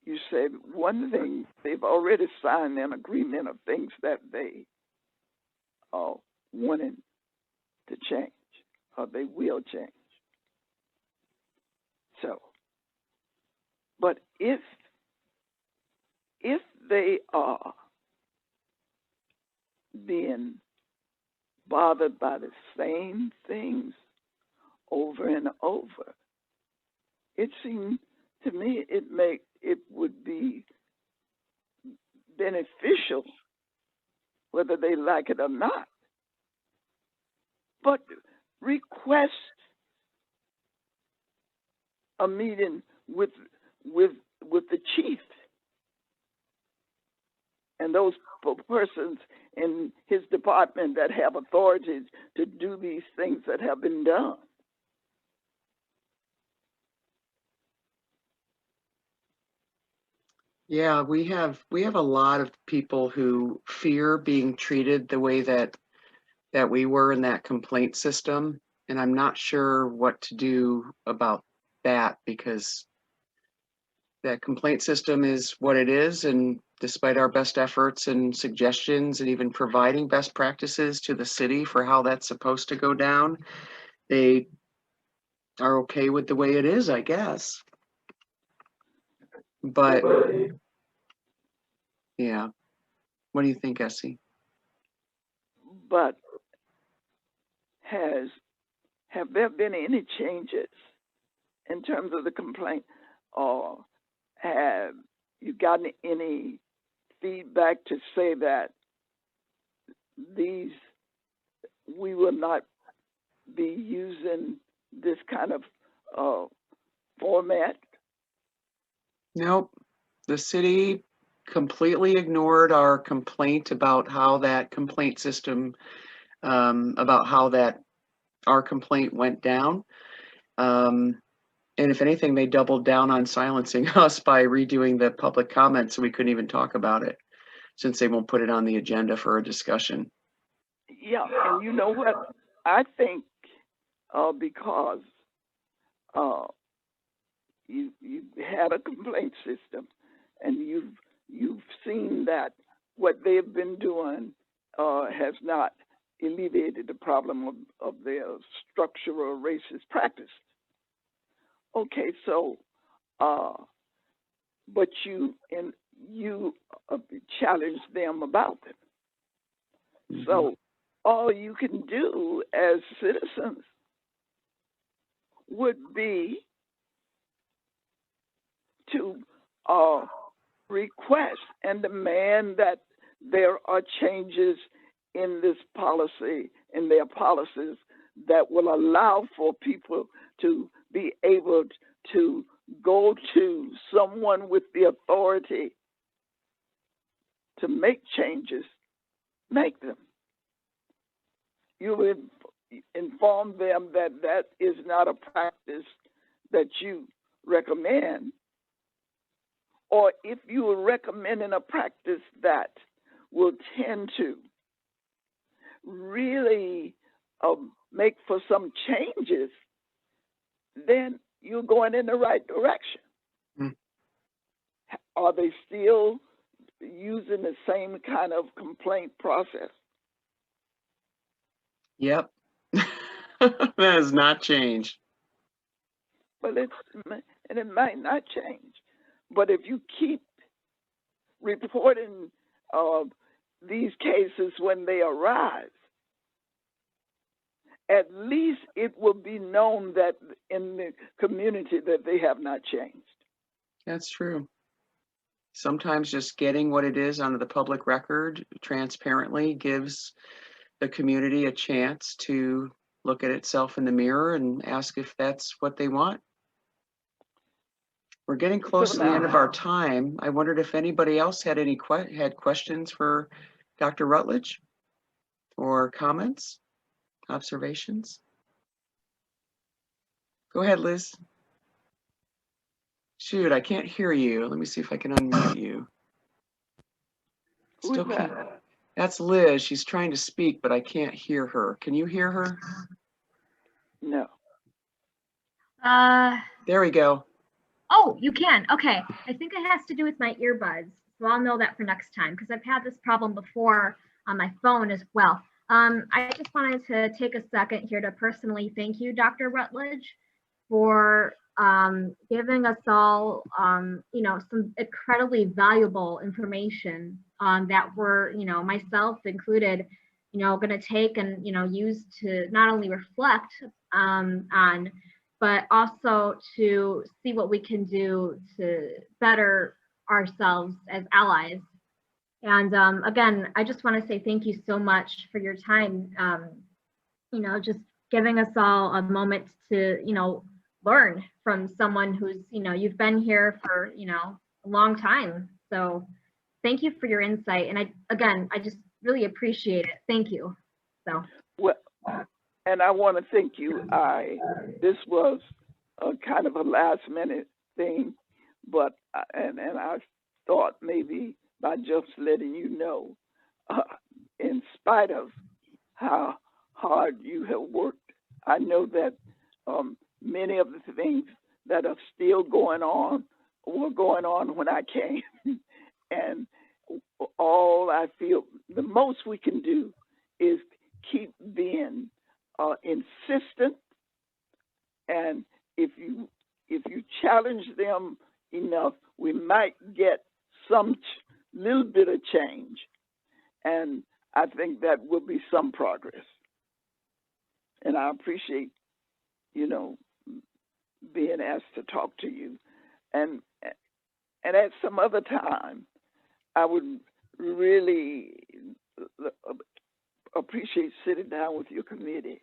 you say one thing? They've already signed an agreement of things that they are wanting to change, or they will change. So, but if they are being bothered by the same things over and over, it seemed to me it would be beneficial, whether they like it or not, but request a meeting with the chief and those persons in his department that have authority to do these things that have been done. Yeah, we have a lot of people who fear being treated the way that we were in that complaint system, and I'm not sure what to do about that, because that complaint system is what it is, and despite our best efforts and suggestions and even providing best practices to the city for how that's supposed to go down, they are okay with the way it is, I guess. But yeah, what do you think, Essie? But have there been any changes in terms of the complaint, or have you gotten any feedback to say that we will not be using this kind of format? Nope. The city completely ignored our complaint about how that complaint system, about how that our complaint went down. And if anything, they doubled down on silencing us by redoing the public comment, so we couldn't even talk about it, since they won't put it on the agenda for a discussion. Yeah, and you know what? I think because you had a complaint system, and you've seen that what they've been doing has not alleviated the problem of their structural racist practice. Okay, so but you challenge them about it. Mm-hmm. So all you can do as citizens would be to request and demand that there are changes in this policy, in their policies, that will allow for people to be able to go to someone with the authority to make changes, make them. You would inform them that that is not a practice that you recommend, or if you are recommending a practice that will tend to really make for some changes, then you're going in the right direction. Mm. Are they still using the same kind of complaint process? Yep. That has not changed. But it might not change. But if you keep reporting these cases when they arise, at least it will be known that in the community that they have not changed. That's true. Sometimes just getting what it is onto the public record transparently gives the community a chance to look at itself in the mirror and ask if that's what they want. We're getting close to the end of our time. I wondered if anybody else had any questions for Dr. Rutledge, or comments, observations. Go ahead, Liz. Shoot, I can't hear you. Let me see if I can unmute you. Still can't. That's Liz. She's trying to speak, but I can't hear her. Can you hear her? No. There we go. Oh, you can. Okay. I think it has to do with my earbuds. So I'll know that for next time, because I've had this problem before on my phone as well. I just wanted to take a second here to personally thank you, Dr. Rutledge, for giving us all, some incredibly valuable information that we're, myself included, going to take and, use to not only reflect on, but also to see what we can do to better ourselves as allies. And again, I just want to say thank you so much for your time. You know, just giving us all a moment to, you know, learn from someone who's, you know, you've been here for, you know, a long time. So thank you for your insight. And I just really appreciate it. Thank you. So. Well, and I want to thank you. This was a kind of a last minute thing, but and I thought maybe by just letting you know, in spite of how hard you have worked, I know that many of the things that are still going on were going on when I came, and all I feel the most we can do is keep being insistent, and if you challenge them enough, we might get some little bit of change, and I think that will be some progress. And I appreciate, you know, being asked to talk to you, and at some other time, I would really appreciate sitting down with your committee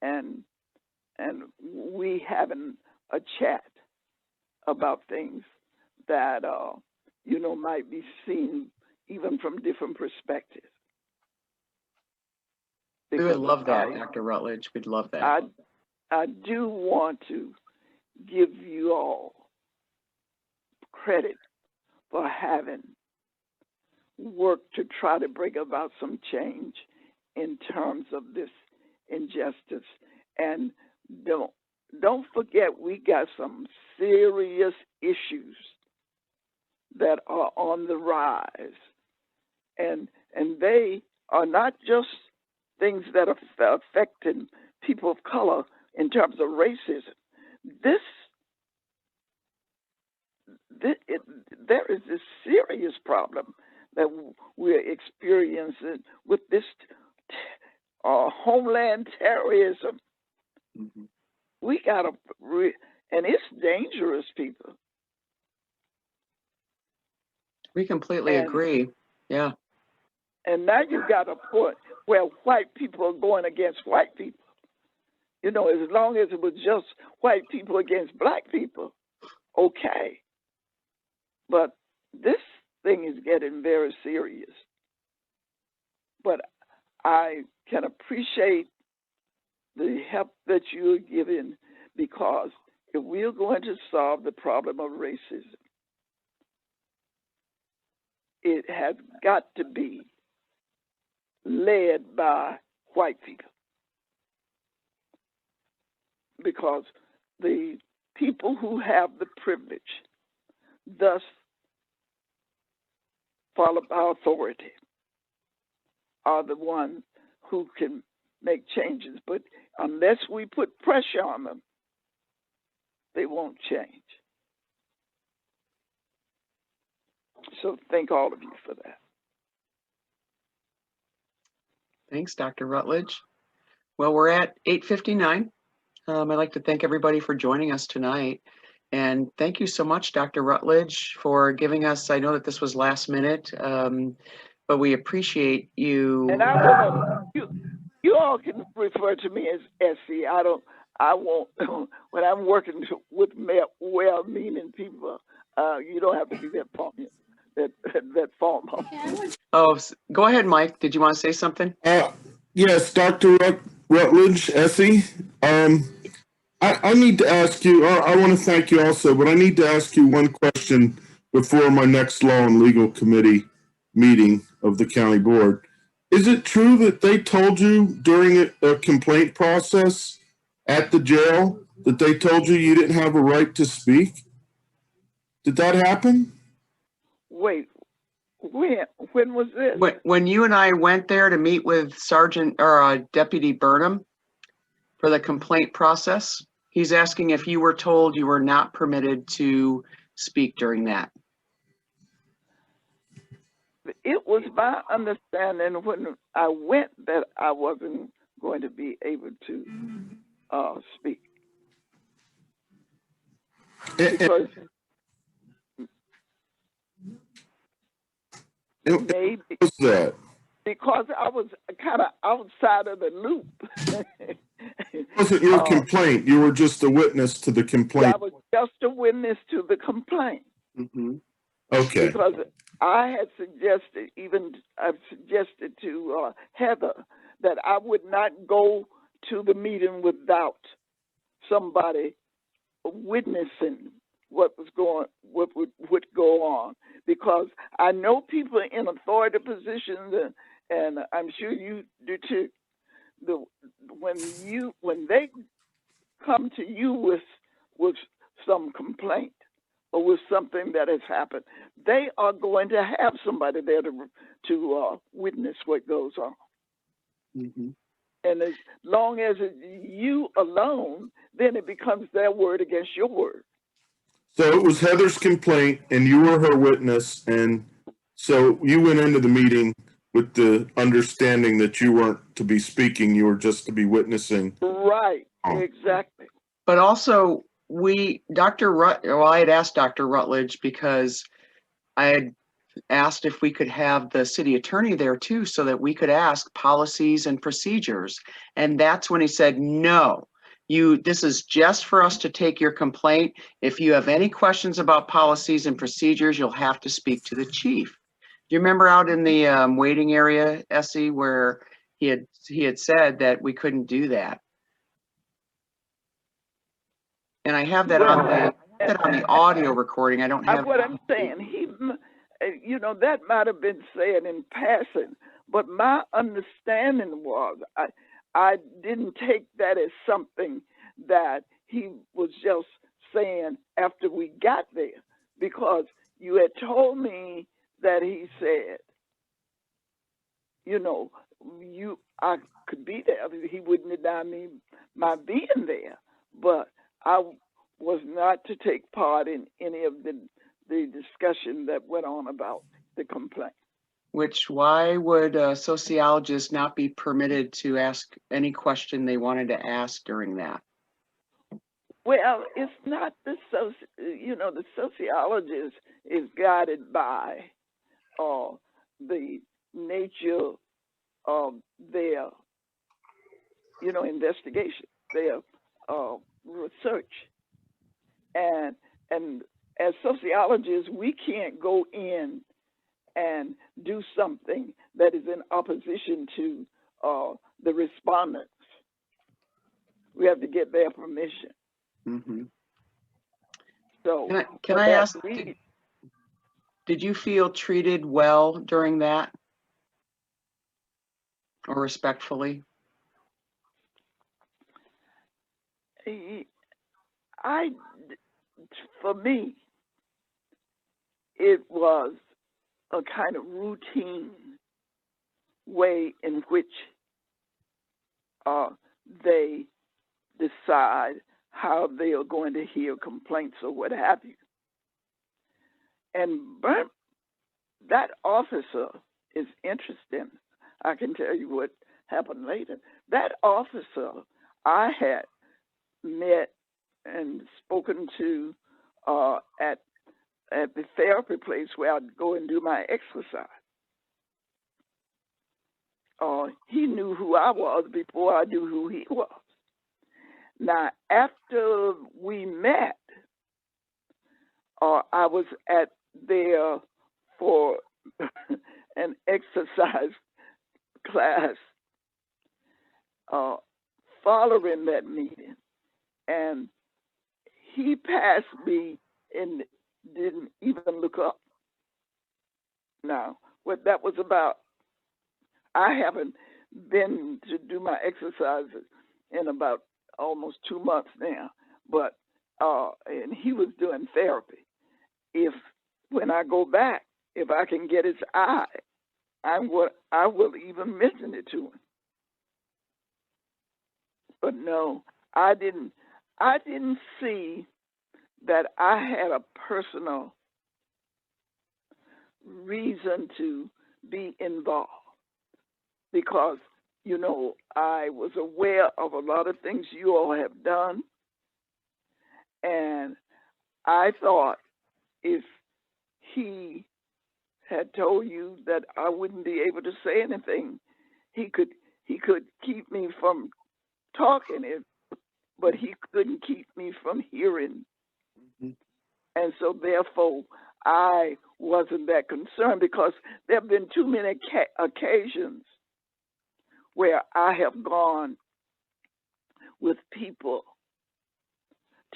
and we having a chat about things that you know, might be seen even from different perspectives. We would love that, Dr. Rutledge. We'd love that. I do want to give you all credit for having worked to try to bring about some change in terms of this injustice. And don't forget, we got some serious issues that are on the rise, and they are not just things that are affecting people of color in terms of racism. There is this serious problem that we're experiencing with this homeland terrorism. Mm-hmm. We got to, and it's dangerous, people. We completely agree. Yeah. And now you've got a point where white people are going against white people. You know, as long as it was just white people against black people, okay. But this thing is getting very serious. But I can appreciate the help that you're giving, because if we're going to solve the problem of racism, it has got to be led by white people, because the people who have the privilege, thus follow our authority, are the ones who can make changes. But unless we put pressure on them, they won't change. So thank all of you for that. Thanks, Dr. Rutledge. Well, we're at 8:59. I'd like to thank everybody for joining us tonight. And thank you so much, Dr. Rutledge, for giving us, I know that this was last minute, but we appreciate you. And I want you all can refer to me as Essie. I won't, when I'm working with well-meaning people, you don't have to be that formal. Oh, go ahead, Mike. Did you want to say something? Yes, Dr. Rutledge, Essie. I need to ask you, I want to thank you also, but I need to ask you one question before my next Law and Legal Committee meeting of the County Board. Is it true that they told you during a complaint process at the jail that they told you didn't have a right to speak? Did that happen? Wait, when was this? When you and I went there to meet with Deputy Burnham for the complaint process, he's asking if you were told you were not permitted to speak during that. It was my understanding when I went that I wasn't going to be able to speak. because maybe What's that? because I was kind of outside of the loop. It wasn't your complaint. You were just a witness to the complaint. I was just a witness to the complaint. Mm-hmm. Okay. Because I had suggested, I've suggested to Heather that I would not go to the meeting without somebody witnessing what would go on, because I know people in authority positions, and I'm sure you do too. When they come to you with some complaint or with something that has happened, they are going to have somebody there to witness what goes on. Mm-hmm. And as long as it's you alone, then it becomes their word against your word. So it was Heather's complaint and you were her witness. And so you went into the meeting with the understanding that you weren't to be speaking, you were just to be witnessing. Right, exactly. But also, I had asked Dr. Rutledge because I had asked if we could have the city attorney there too, so that we could ask policies and procedures. And that's when he said, no, this is just for us to take your complaint. If you have any questions about policies and procedures, you'll have to speak to the chief. Do you remember out in the waiting area, Essie, where he had said that we couldn't do that? And I have that on the audio recording. I don't have what I'm saying. That might have been said in passing, but my understanding was I didn't take that as something that he was just saying after we got there, because you had told me that he said, I could be there. He wouldn't deny me my being there, but I was not to take part in any of the discussion that went on about the complaint. Why would a sociologist not be permitted to ask any question they wanted to ask during that? Well, it's not the sociologist is guided by the nature of their, investigation, their research. And as sociologists, we can't go in and do something that is in opposition to the respondents. We have to get their permission. Mm-hmm. So can I ask, did you feel treated well during that, or respectfully? For me, it was a kind of routine way in which they decide how they are going to hear complaints or what have you. And that officer is interesting. I can tell you what happened later. That officer I had met and spoken to at the therapy place where I'd go and do my exercise. He knew who I was before I knew who he was. Now, after we met, I was there for an exercise class following that meeting, and he passed me and didn't even look up. Now, what that was about, I haven't been to do my exercises in about almost 2 months now, but and he was doing therapy. When I go back, if I can get his eye, I will even mention it to him. But no, I didn't see that I had a personal reason to be involved, because, I was aware of a lot of things you all have done, and I thought if he had told you that I wouldn't be able to say anything, he could keep me from talking it, but he couldn't keep me from hearing. Mhm. And so therefore I wasn't that concerned, because there have been too many occasions where I have gone with people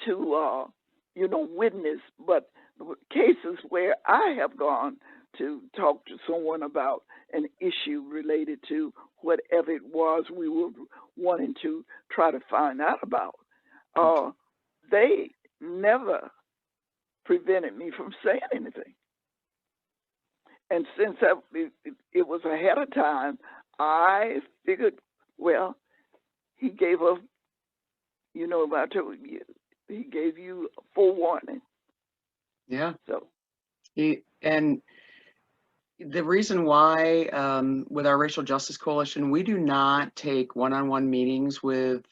to witness, but cases where I have gone to talk to someone about an issue related to whatever it was we were wanting to try to find out about. They never prevented me from saying anything. And since it was ahead of time, I figured, well, he gave us, I told you, he gave you a full warning. Yeah. So And the reason why, with our Racial Justice Coalition, we do not take one-on-one meetings with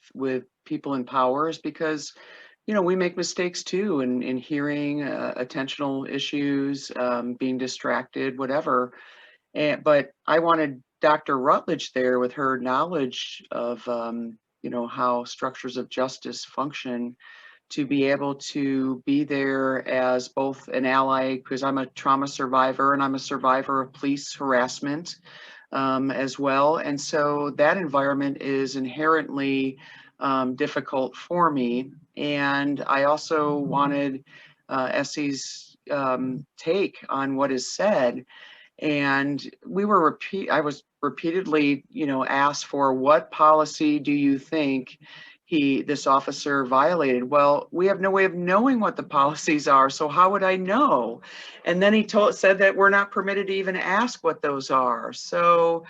people in power is because, we make mistakes too in hearing attentional issues, being distracted, whatever. But I wanted Dr. Rutledge there with her knowledge of, how structures of justice function, to be able to be there as both an ally, because I'm a trauma survivor and I'm a survivor of police harassment as well. And so that environment is inherently difficult for me. And I also wanted Essie's take on what is said. And I was repeatedly, asked for, what policy do you think this officer violated? Well, we have no way of knowing what the policies are, so how would I know? And then he said that we're not permitted to even ask what those are. So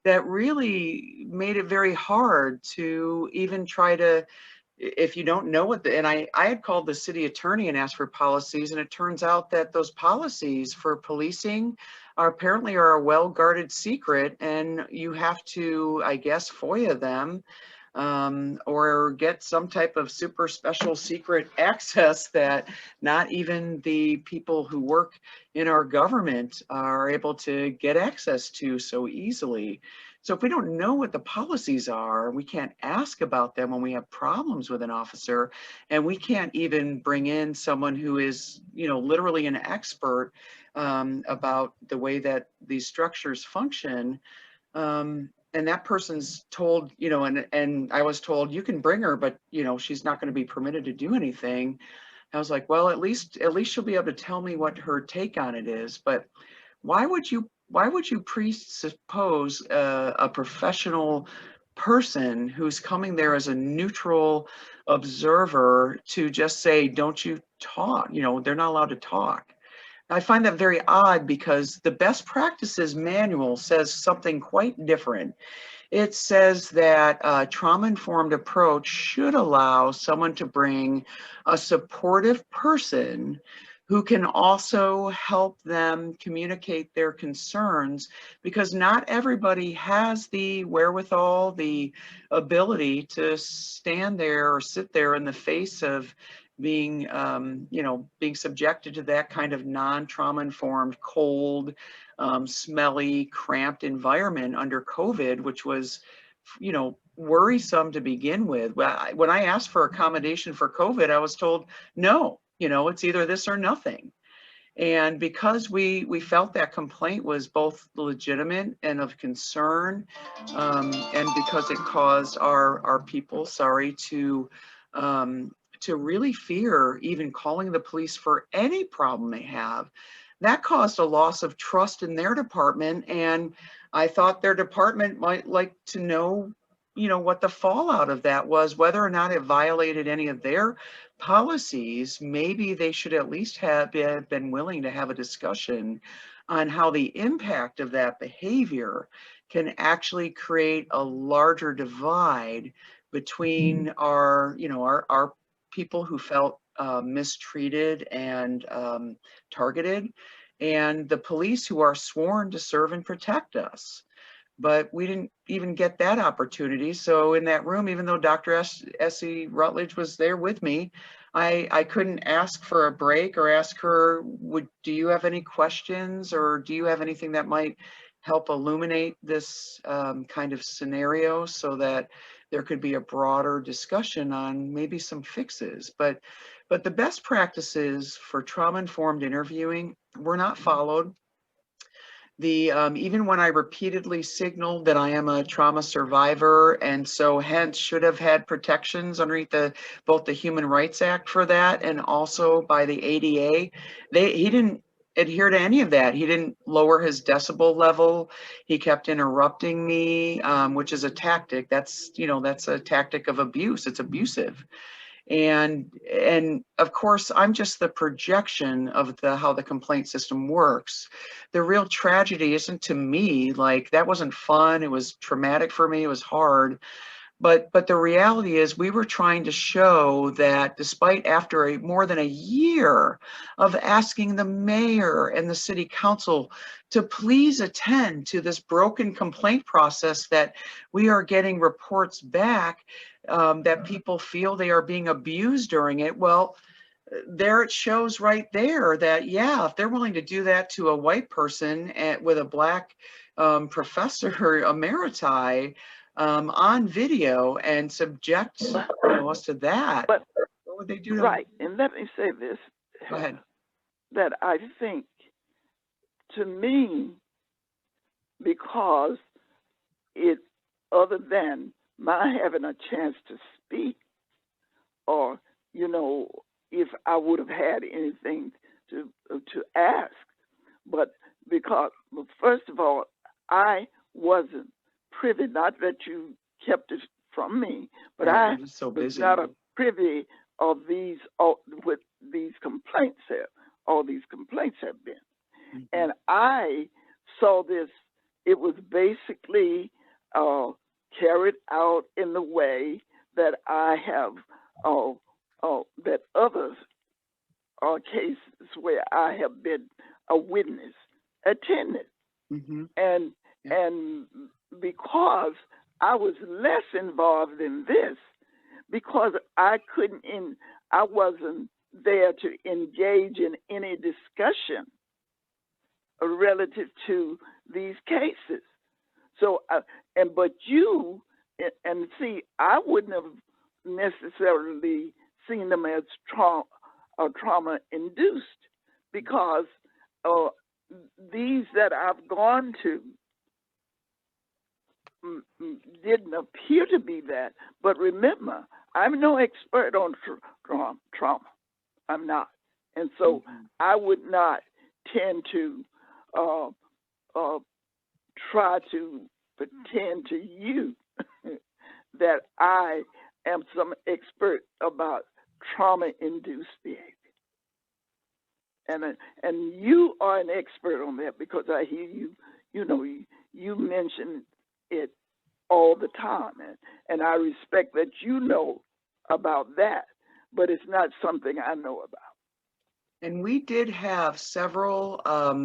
that really made it very hard to even try to, if you don't know and I had called the city attorney and asked for policies, and it turns out that those policies for policing apparently are a well-guarded secret, and you have to, I guess, FOIA them, or get some type of super special secret access that not even the people who work in our government are able to get access to so easily. So if we don't know what the policies are, we can't ask about them when we have problems with an officer, and we can't even bring in someone who is, literally an expert about the way that these structures function. And that person's told, and I was told, you can bring her, but she's not going to be permitted to do anything. I was like, well, at least she'll be able to tell me what her take on it is. But why would you presuppose a professional person who's coming there as a neutral observer to just say, don't you talk? They're not allowed to talk. I find that very odd, because the best practices manual says something quite different. It says that a trauma-informed approach should allow someone to bring a supportive person who can also help them communicate their concerns, because not everybody has the wherewithal, the ability to stand there or sit there in the face of being, being subjected to that kind of non-trauma informed, cold, smelly, cramped environment under COVID, which was, worrisome to begin with. When I asked for accommodation for COVID, I was told, no, it's either this or nothing. And because we felt that complaint was both legitimate and of concern, and because it caused our people, to really fear even calling the police for any problem they have, that caused a loss of trust in their department. And I thought their department might like to know, what the fallout of that was, whether or not it violated any of their policies. Maybe they should at least have been willing to have a discussion on how the impact of that behavior can actually create a larger divide between our people who felt mistreated and targeted, and the police who are sworn to serve and protect us. But we didn't even get that opportunity. So in that room, even though Dr. Essie Rutledge was there with me, I couldn't ask for a break or ask her, do you have any questions, or do you have anything that might help illuminate this kind of scenario so that there could be a broader discussion on maybe some fixes. But the best practices for trauma-informed interviewing were not followed. Even when I repeatedly signaled that I am a trauma survivor and so hence should have had protections underneath both the Human Rights Act for that and also by the ADA, he didn't adhere to any of that. He didn't lower his decibel level. He kept interrupting me, which is a tactic. That's a tactic of abuse. It's abusive. And of course, I'm just the projection of how the complaint system works. The real tragedy isn't to me, like that wasn't fun. It was traumatic for me. It was hard. But the reality is we were trying to show that despite after more than a year of asking the mayor and the city council to please attend to this broken complaint process, that we are getting reports back that people feel they are being abused during it. Well, there it shows right there that, yeah, if they're willing to do that to a white person with a black professor emeriti, on video and subject us to that, but, what would they do to right, and let me say this. Go ahead. That I think, to me, because other than my having a chance to speak, or, if I would have had anything to ask, but because, first of all, I wasn't privy, not that you kept it from me, but I was so was busy. not a privy of what these complaints have, all these complaints have been. Mm-hmm. And I saw this, it was basically carried out in the way that I have, that others are cases where I have been a witness, attended. Mm-hmm. And because I was less involved in this, because I wasn't there to engage in any discussion relative to these cases. So, but you, and see, I wouldn't have necessarily seen them as trauma induced, because these that I've gone to didn't appear to be that. But remember, I'm no expert on trauma. I'm not. And so I would not tend to try to pretend to you that I am some expert about trauma-induced behavior. And you are an expert on that, because I hear you, you mention it all the time, and I respect that you know about that, but it's not something I know about. And we did have several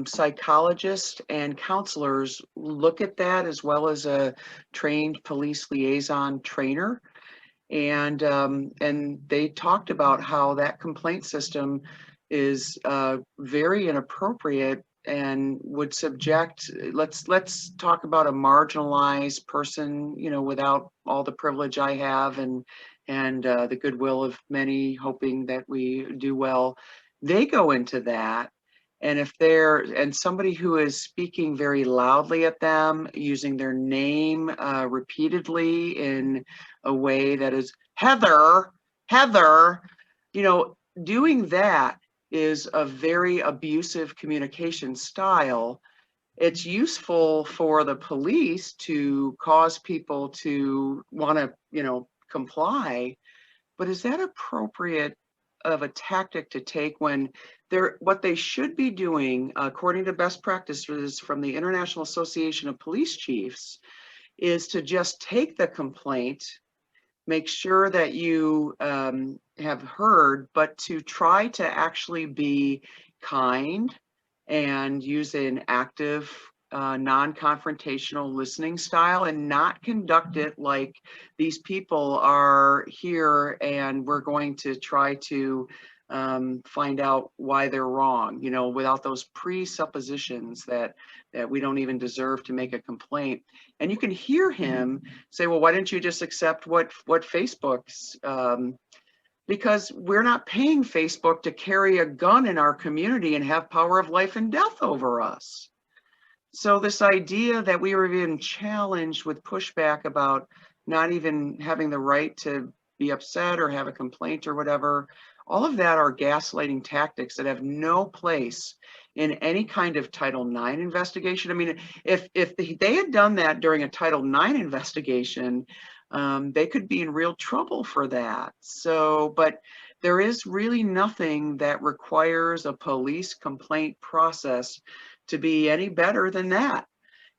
psychologists and counselors look at that, as well as a trained police liaison trainer. And they talked about how that complaint system is very inappropriate and would subject, let's talk about a marginalized person, without all the privilege I have and the goodwill of many, hoping that we do well. They go into that, and if and somebody who is speaking very loudly at them, using their name repeatedly in a way that is Heather, doing that is a very abusive communication style. It's useful for the police to cause people to want to, comply, but is that appropriate of a tactic to take when what they should be doing, according to best practices from the International Association of Police Chiefs, is to just take the complaint, make sure that you have heard, but to try to actually be kind and use an active non-confrontational listening style and not conduct it like these people are here and we're going to try to find out why they're wrong, you know, without those presuppositions that we don't even deserve to make a complaint. And you can hear him say, well, why didn't you just accept what Facebook's, because we're not paying Facebook to carry a gun in our community and have power of life and death over us. So this idea that we were even challenged with pushback about not even having the right to be upset or have a complaint or whatever, all of that are gaslighting tactics that have no place in any kind of Title IX investigation. I mean, if they had done that during a Title IX investigation, they could be in real trouble for that. So, but there is really nothing that requires a police complaint process to be any better than that.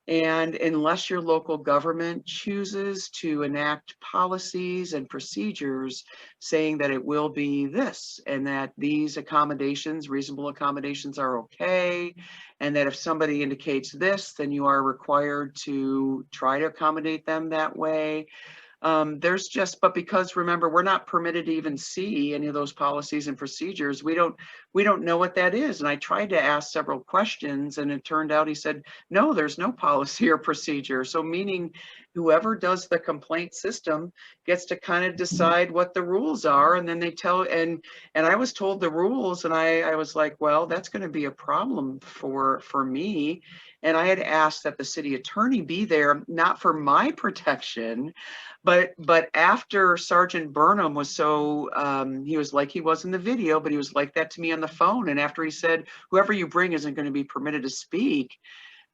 And unless your local government chooses to enact policies and procedures saying that it will be this and that these accommodations, reasonable accommodations, are okay, and that if somebody indicates this, then you are required to try to accommodate them that way. There's just, but because remember, we're not permitted to even see any of those policies and procedures. We don't know what that is. And I tried to ask several questions and it turned out he said, no, there's no policy or procedure. So meaning whoever does the complaint system gets to kind of decide what the rules are. And then they tell, and I was told the rules and I was like, well, that's going to be a problem for me. And I had asked that the city attorney be there, not for my protection, but after Sergeant Burnham was so, he was like he was in the video, but he was like that to me on the phone. And after he said, whoever you bring isn't going to be permitted to speak,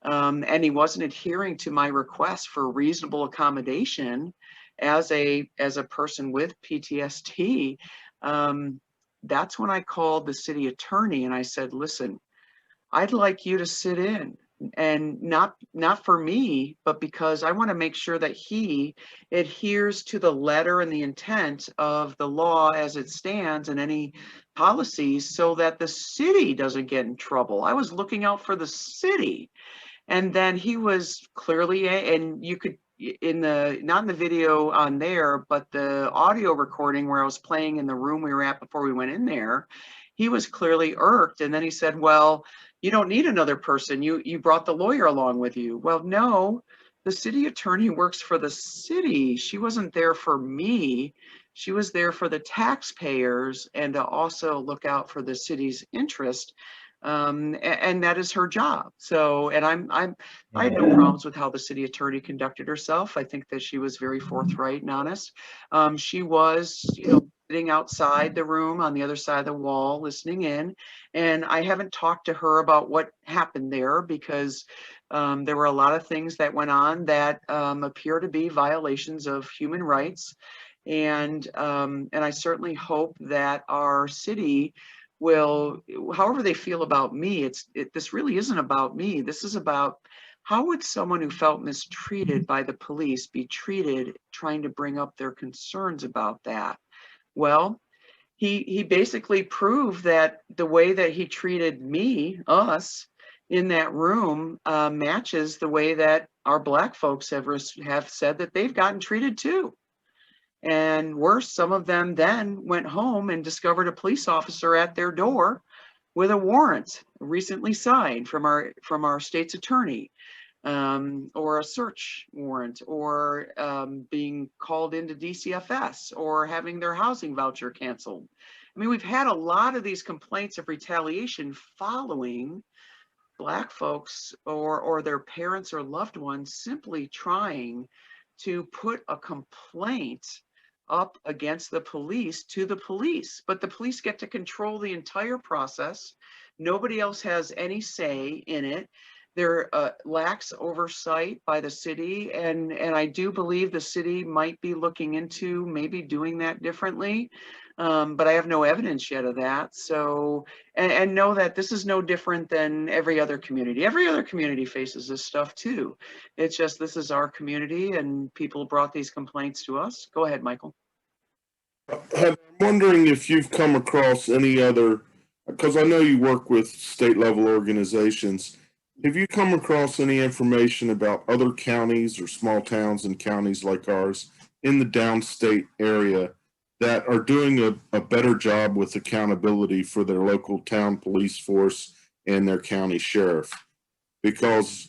and he wasn't adhering to my request for reasonable accommodation as a person with PTSD, that's when I called the city attorney and I said, listen, I'd like you to sit in. And not for me, but because I want to make sure that he adheres to the letter and the intent of the law as it stands and any policies so that the city doesn't get in trouble. I was looking out for the city. And then he was clearly, and you could, in the, not in the video on there, but the audio recording where I was playing in the room we were at before we went in there, he was clearly irked. And then he said, well, you don't need another person. You brought the lawyer along with you. Well, no, the city attorney works for the city. She wasn't there for me. She was there for the taxpayers and to also look out for the city's interest. And that is her job. So, and I had no problems with how the city attorney conducted herself. I think that she was very forthright and honest. She was, you know, sitting outside the room on the other side of the wall, listening in. And I haven't talked to her about what happened there because there were a lot of things that went on that appear to be violations of human rights. And I certainly hope that our city will, however they feel about me, this really isn't about me. This is about how would someone who felt mistreated by the police be treated trying to bring up their concerns about that? Well, he basically proved that the way that he treated me, us, in that room matches the way that our Black folks have said that they've gotten treated too. And worse, some of them then went home and discovered a police officer at their door with a warrant recently signed from our state's attorney, or a search warrant, or being called into DCFS, or having their housing voucher canceled. I mean, we've had a lot of these complaints of retaliation following Black folks or their parents or loved ones simply trying to put a complaint up against the police to the police, but the police get to control the entire process. Nobody else has any say in it. There lacks oversight by the city, and I do believe the city might be looking into maybe doing that differently, but I have no evidence yet of that. So, and know that this is no different than every other community. Every other community faces this stuff too. It's just this is our community, and people brought these complaints to us. Go ahead, Michael. I'm wondering if you've come across any other, because I know you work with state level organizations, have you come across any information about other counties or small towns and counties like ours in the downstate area that are doing a better job with accountability for their local town police force and their county sheriff? Because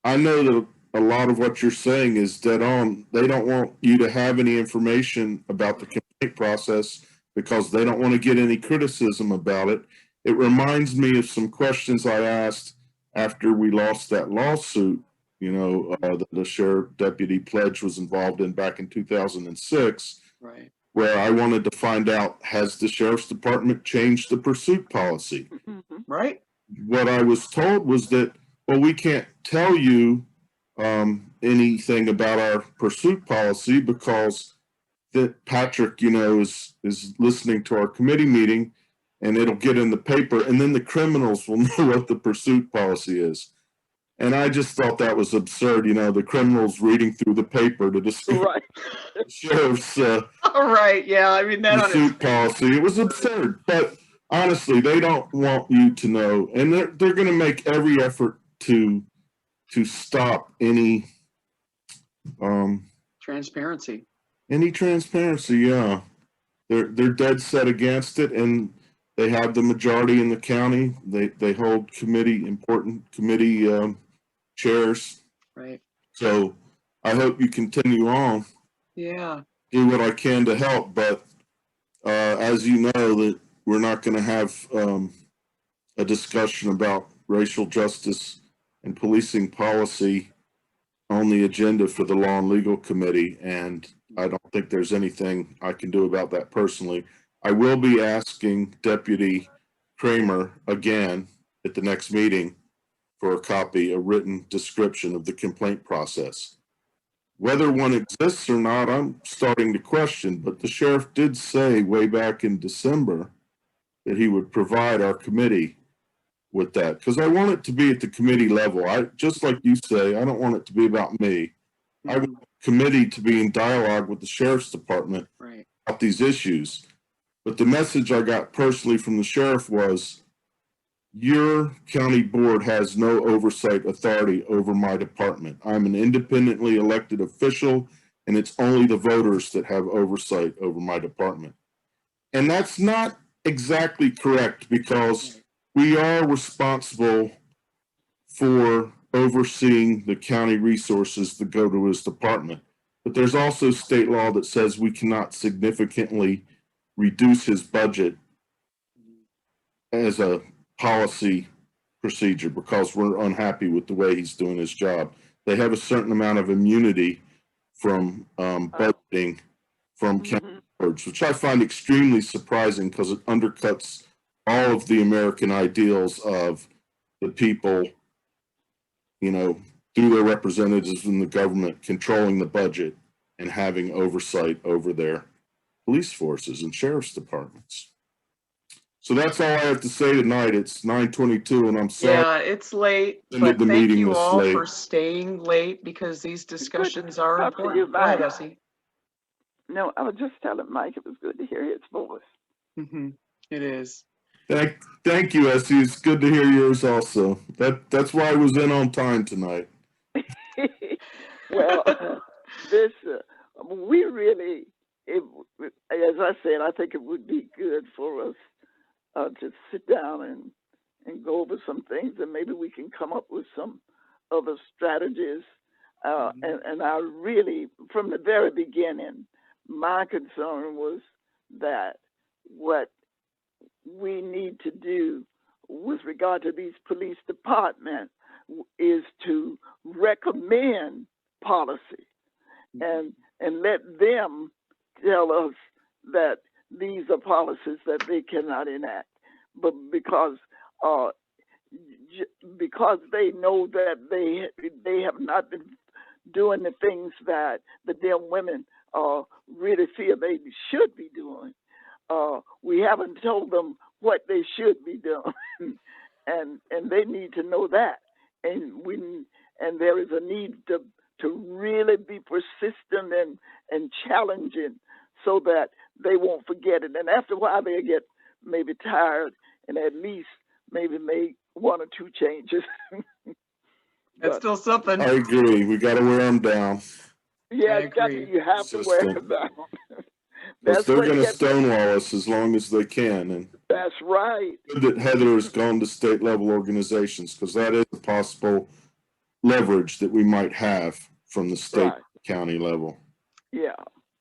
I know that a lot of what you're saying is dead on. They don't want you to have any information about the complaint process because they don't want to get any criticism about it. It reminds me of some questions I asked after we lost that lawsuit, you know, that the sheriff deputy Pledge was involved in back in 2006, Right. where I wanted to find out, has the sheriff's department changed the pursuit policy? Right. What I was told was that, well, we can't tell you anything about our pursuit policy because that Patrick, you know, is listening to our committee meeting and it'll get in the paper and then the criminals will know what the pursuit policy is. And I just thought that was absurd, you know, the criminals reading through the paper to discover Right. the sheriff's All right. Yeah. I mean, that on its pursuit policy. It was absurd, but honestly, they don't want you to know, and they're going to make every effort to stop any transparency. Any transparency. Yeah, they're dead set against it, and they have the majority in the county. They hold important committee chairs. Right. So I hope you continue on. Yeah. Do what I can to help, but as you know, that we're not going to have a discussion about racial justice and policing policy on the agenda for the Law and Legal Committee, and I don't think there's anything I can do about that personally. I will be asking Deputy Kramer again at the next meeting for a copy, a written description of the complaint process. Whether one exists or not, I'm starting to question, but the sheriff did say way back in December that he would provide our committee with that, because I want it to be at the committee level. I just like you say, I don't want it to be about me. I want the committee to be in dialogue with the sheriff's department Right. about these issues. But the message I got personally from the sheriff was, your county board has no oversight authority over my department. I'm an independently elected official, and it's only the voters that have oversight over my department. And that's not exactly correct, because we are responsible for overseeing the county resources that go to his department. But there's also state law that says we cannot significantly reduce his budget as a policy procedure because we're unhappy with the way he's doing his job. They have a certain amount of immunity from budgeting from county boards, which I find extremely surprising because it undercuts all of the American ideals of the people, you know, through their representatives in the government, controlling the budget and having oversight over their police forces and sheriff's departments. So that's all I have to say tonight. It's 9:22, and I'm sorry. Yeah, it's late, Ended but the thank meeting you this all late. for staying late because these discussions are talk to you, important. Go ahead, bye. Essie. No, I was just telling Mike it was good to hear his voice. It is. Thank you, Essie. It's good to hear yours also. That's why I was in on time tonight. Well, this we really, as I said, I think it would be good for us to sit down and go over some things, and maybe we can come up with some other strategies. And I really, from the very beginning, my concern was that what we need to do with regard to these police departments is to recommend policy and let them tell us that these are policies that they cannot enact, but because they know that they have not been doing the things that the damn women really feel they should be doing. We haven't told them what they should be doing, and they need to know that. And there is a need to really be persistent and challenging so that they won't forget it. And after a while, they get maybe tired and at least maybe make one or two changes. That's still something. I agree. We got to wear them down. Yeah, I it's got agree. to, you have to wear System. them down. Because they're what going to gets- stonewall us as long as they can. And That's right. good that Heather has gone to state level organizations, because that is a possible leverage that we might have from the state Right. county level. Yeah.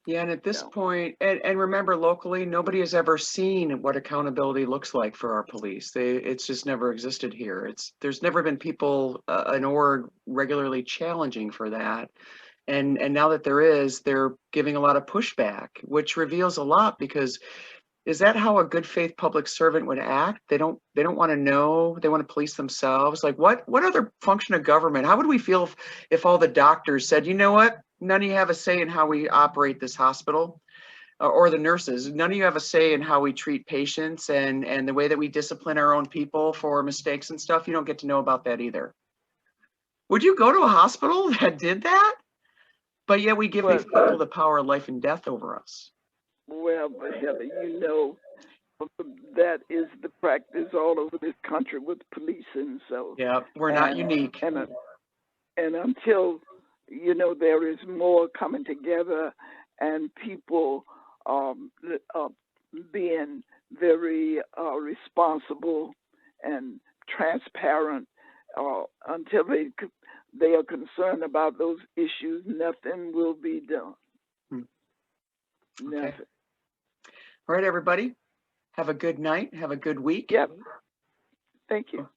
Yeah, and at this Yeah. point, and remember, locally, nobody has ever seen what accountability looks like for our police. It's just never existed here. There's never been people, an org regularly challenging for that. And now that there is, they're giving a lot of pushback, which reveals a lot, because is that how a good faith public servant would act? They don't want to know, they want to police themselves. Like what other function of government? How would we feel if all the doctors said, you know what, none of you have a say in how we operate this hospital, or the nurses, none of you have a say in how we treat patients and the way that we discipline our own people for mistakes and stuff. You don't get to know about that either. Would you go to a hospital that did that? But yet we give these people the power of life and death over us. Well, but Heather, you know, that is the practice all over this country with policing. So yeah, we're not unique. And until, you know, there is more coming together and people being very responsible and transparent, until they are concerned about those issues, nothing will be done. Nothing. Okay. All right, everybody. Have a good night. Have a good week. Yep. Thank you.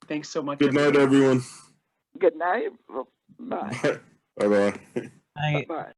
Thanks so much. Good night, everyone. Good night. Bye. Bye-bye. I, Bye.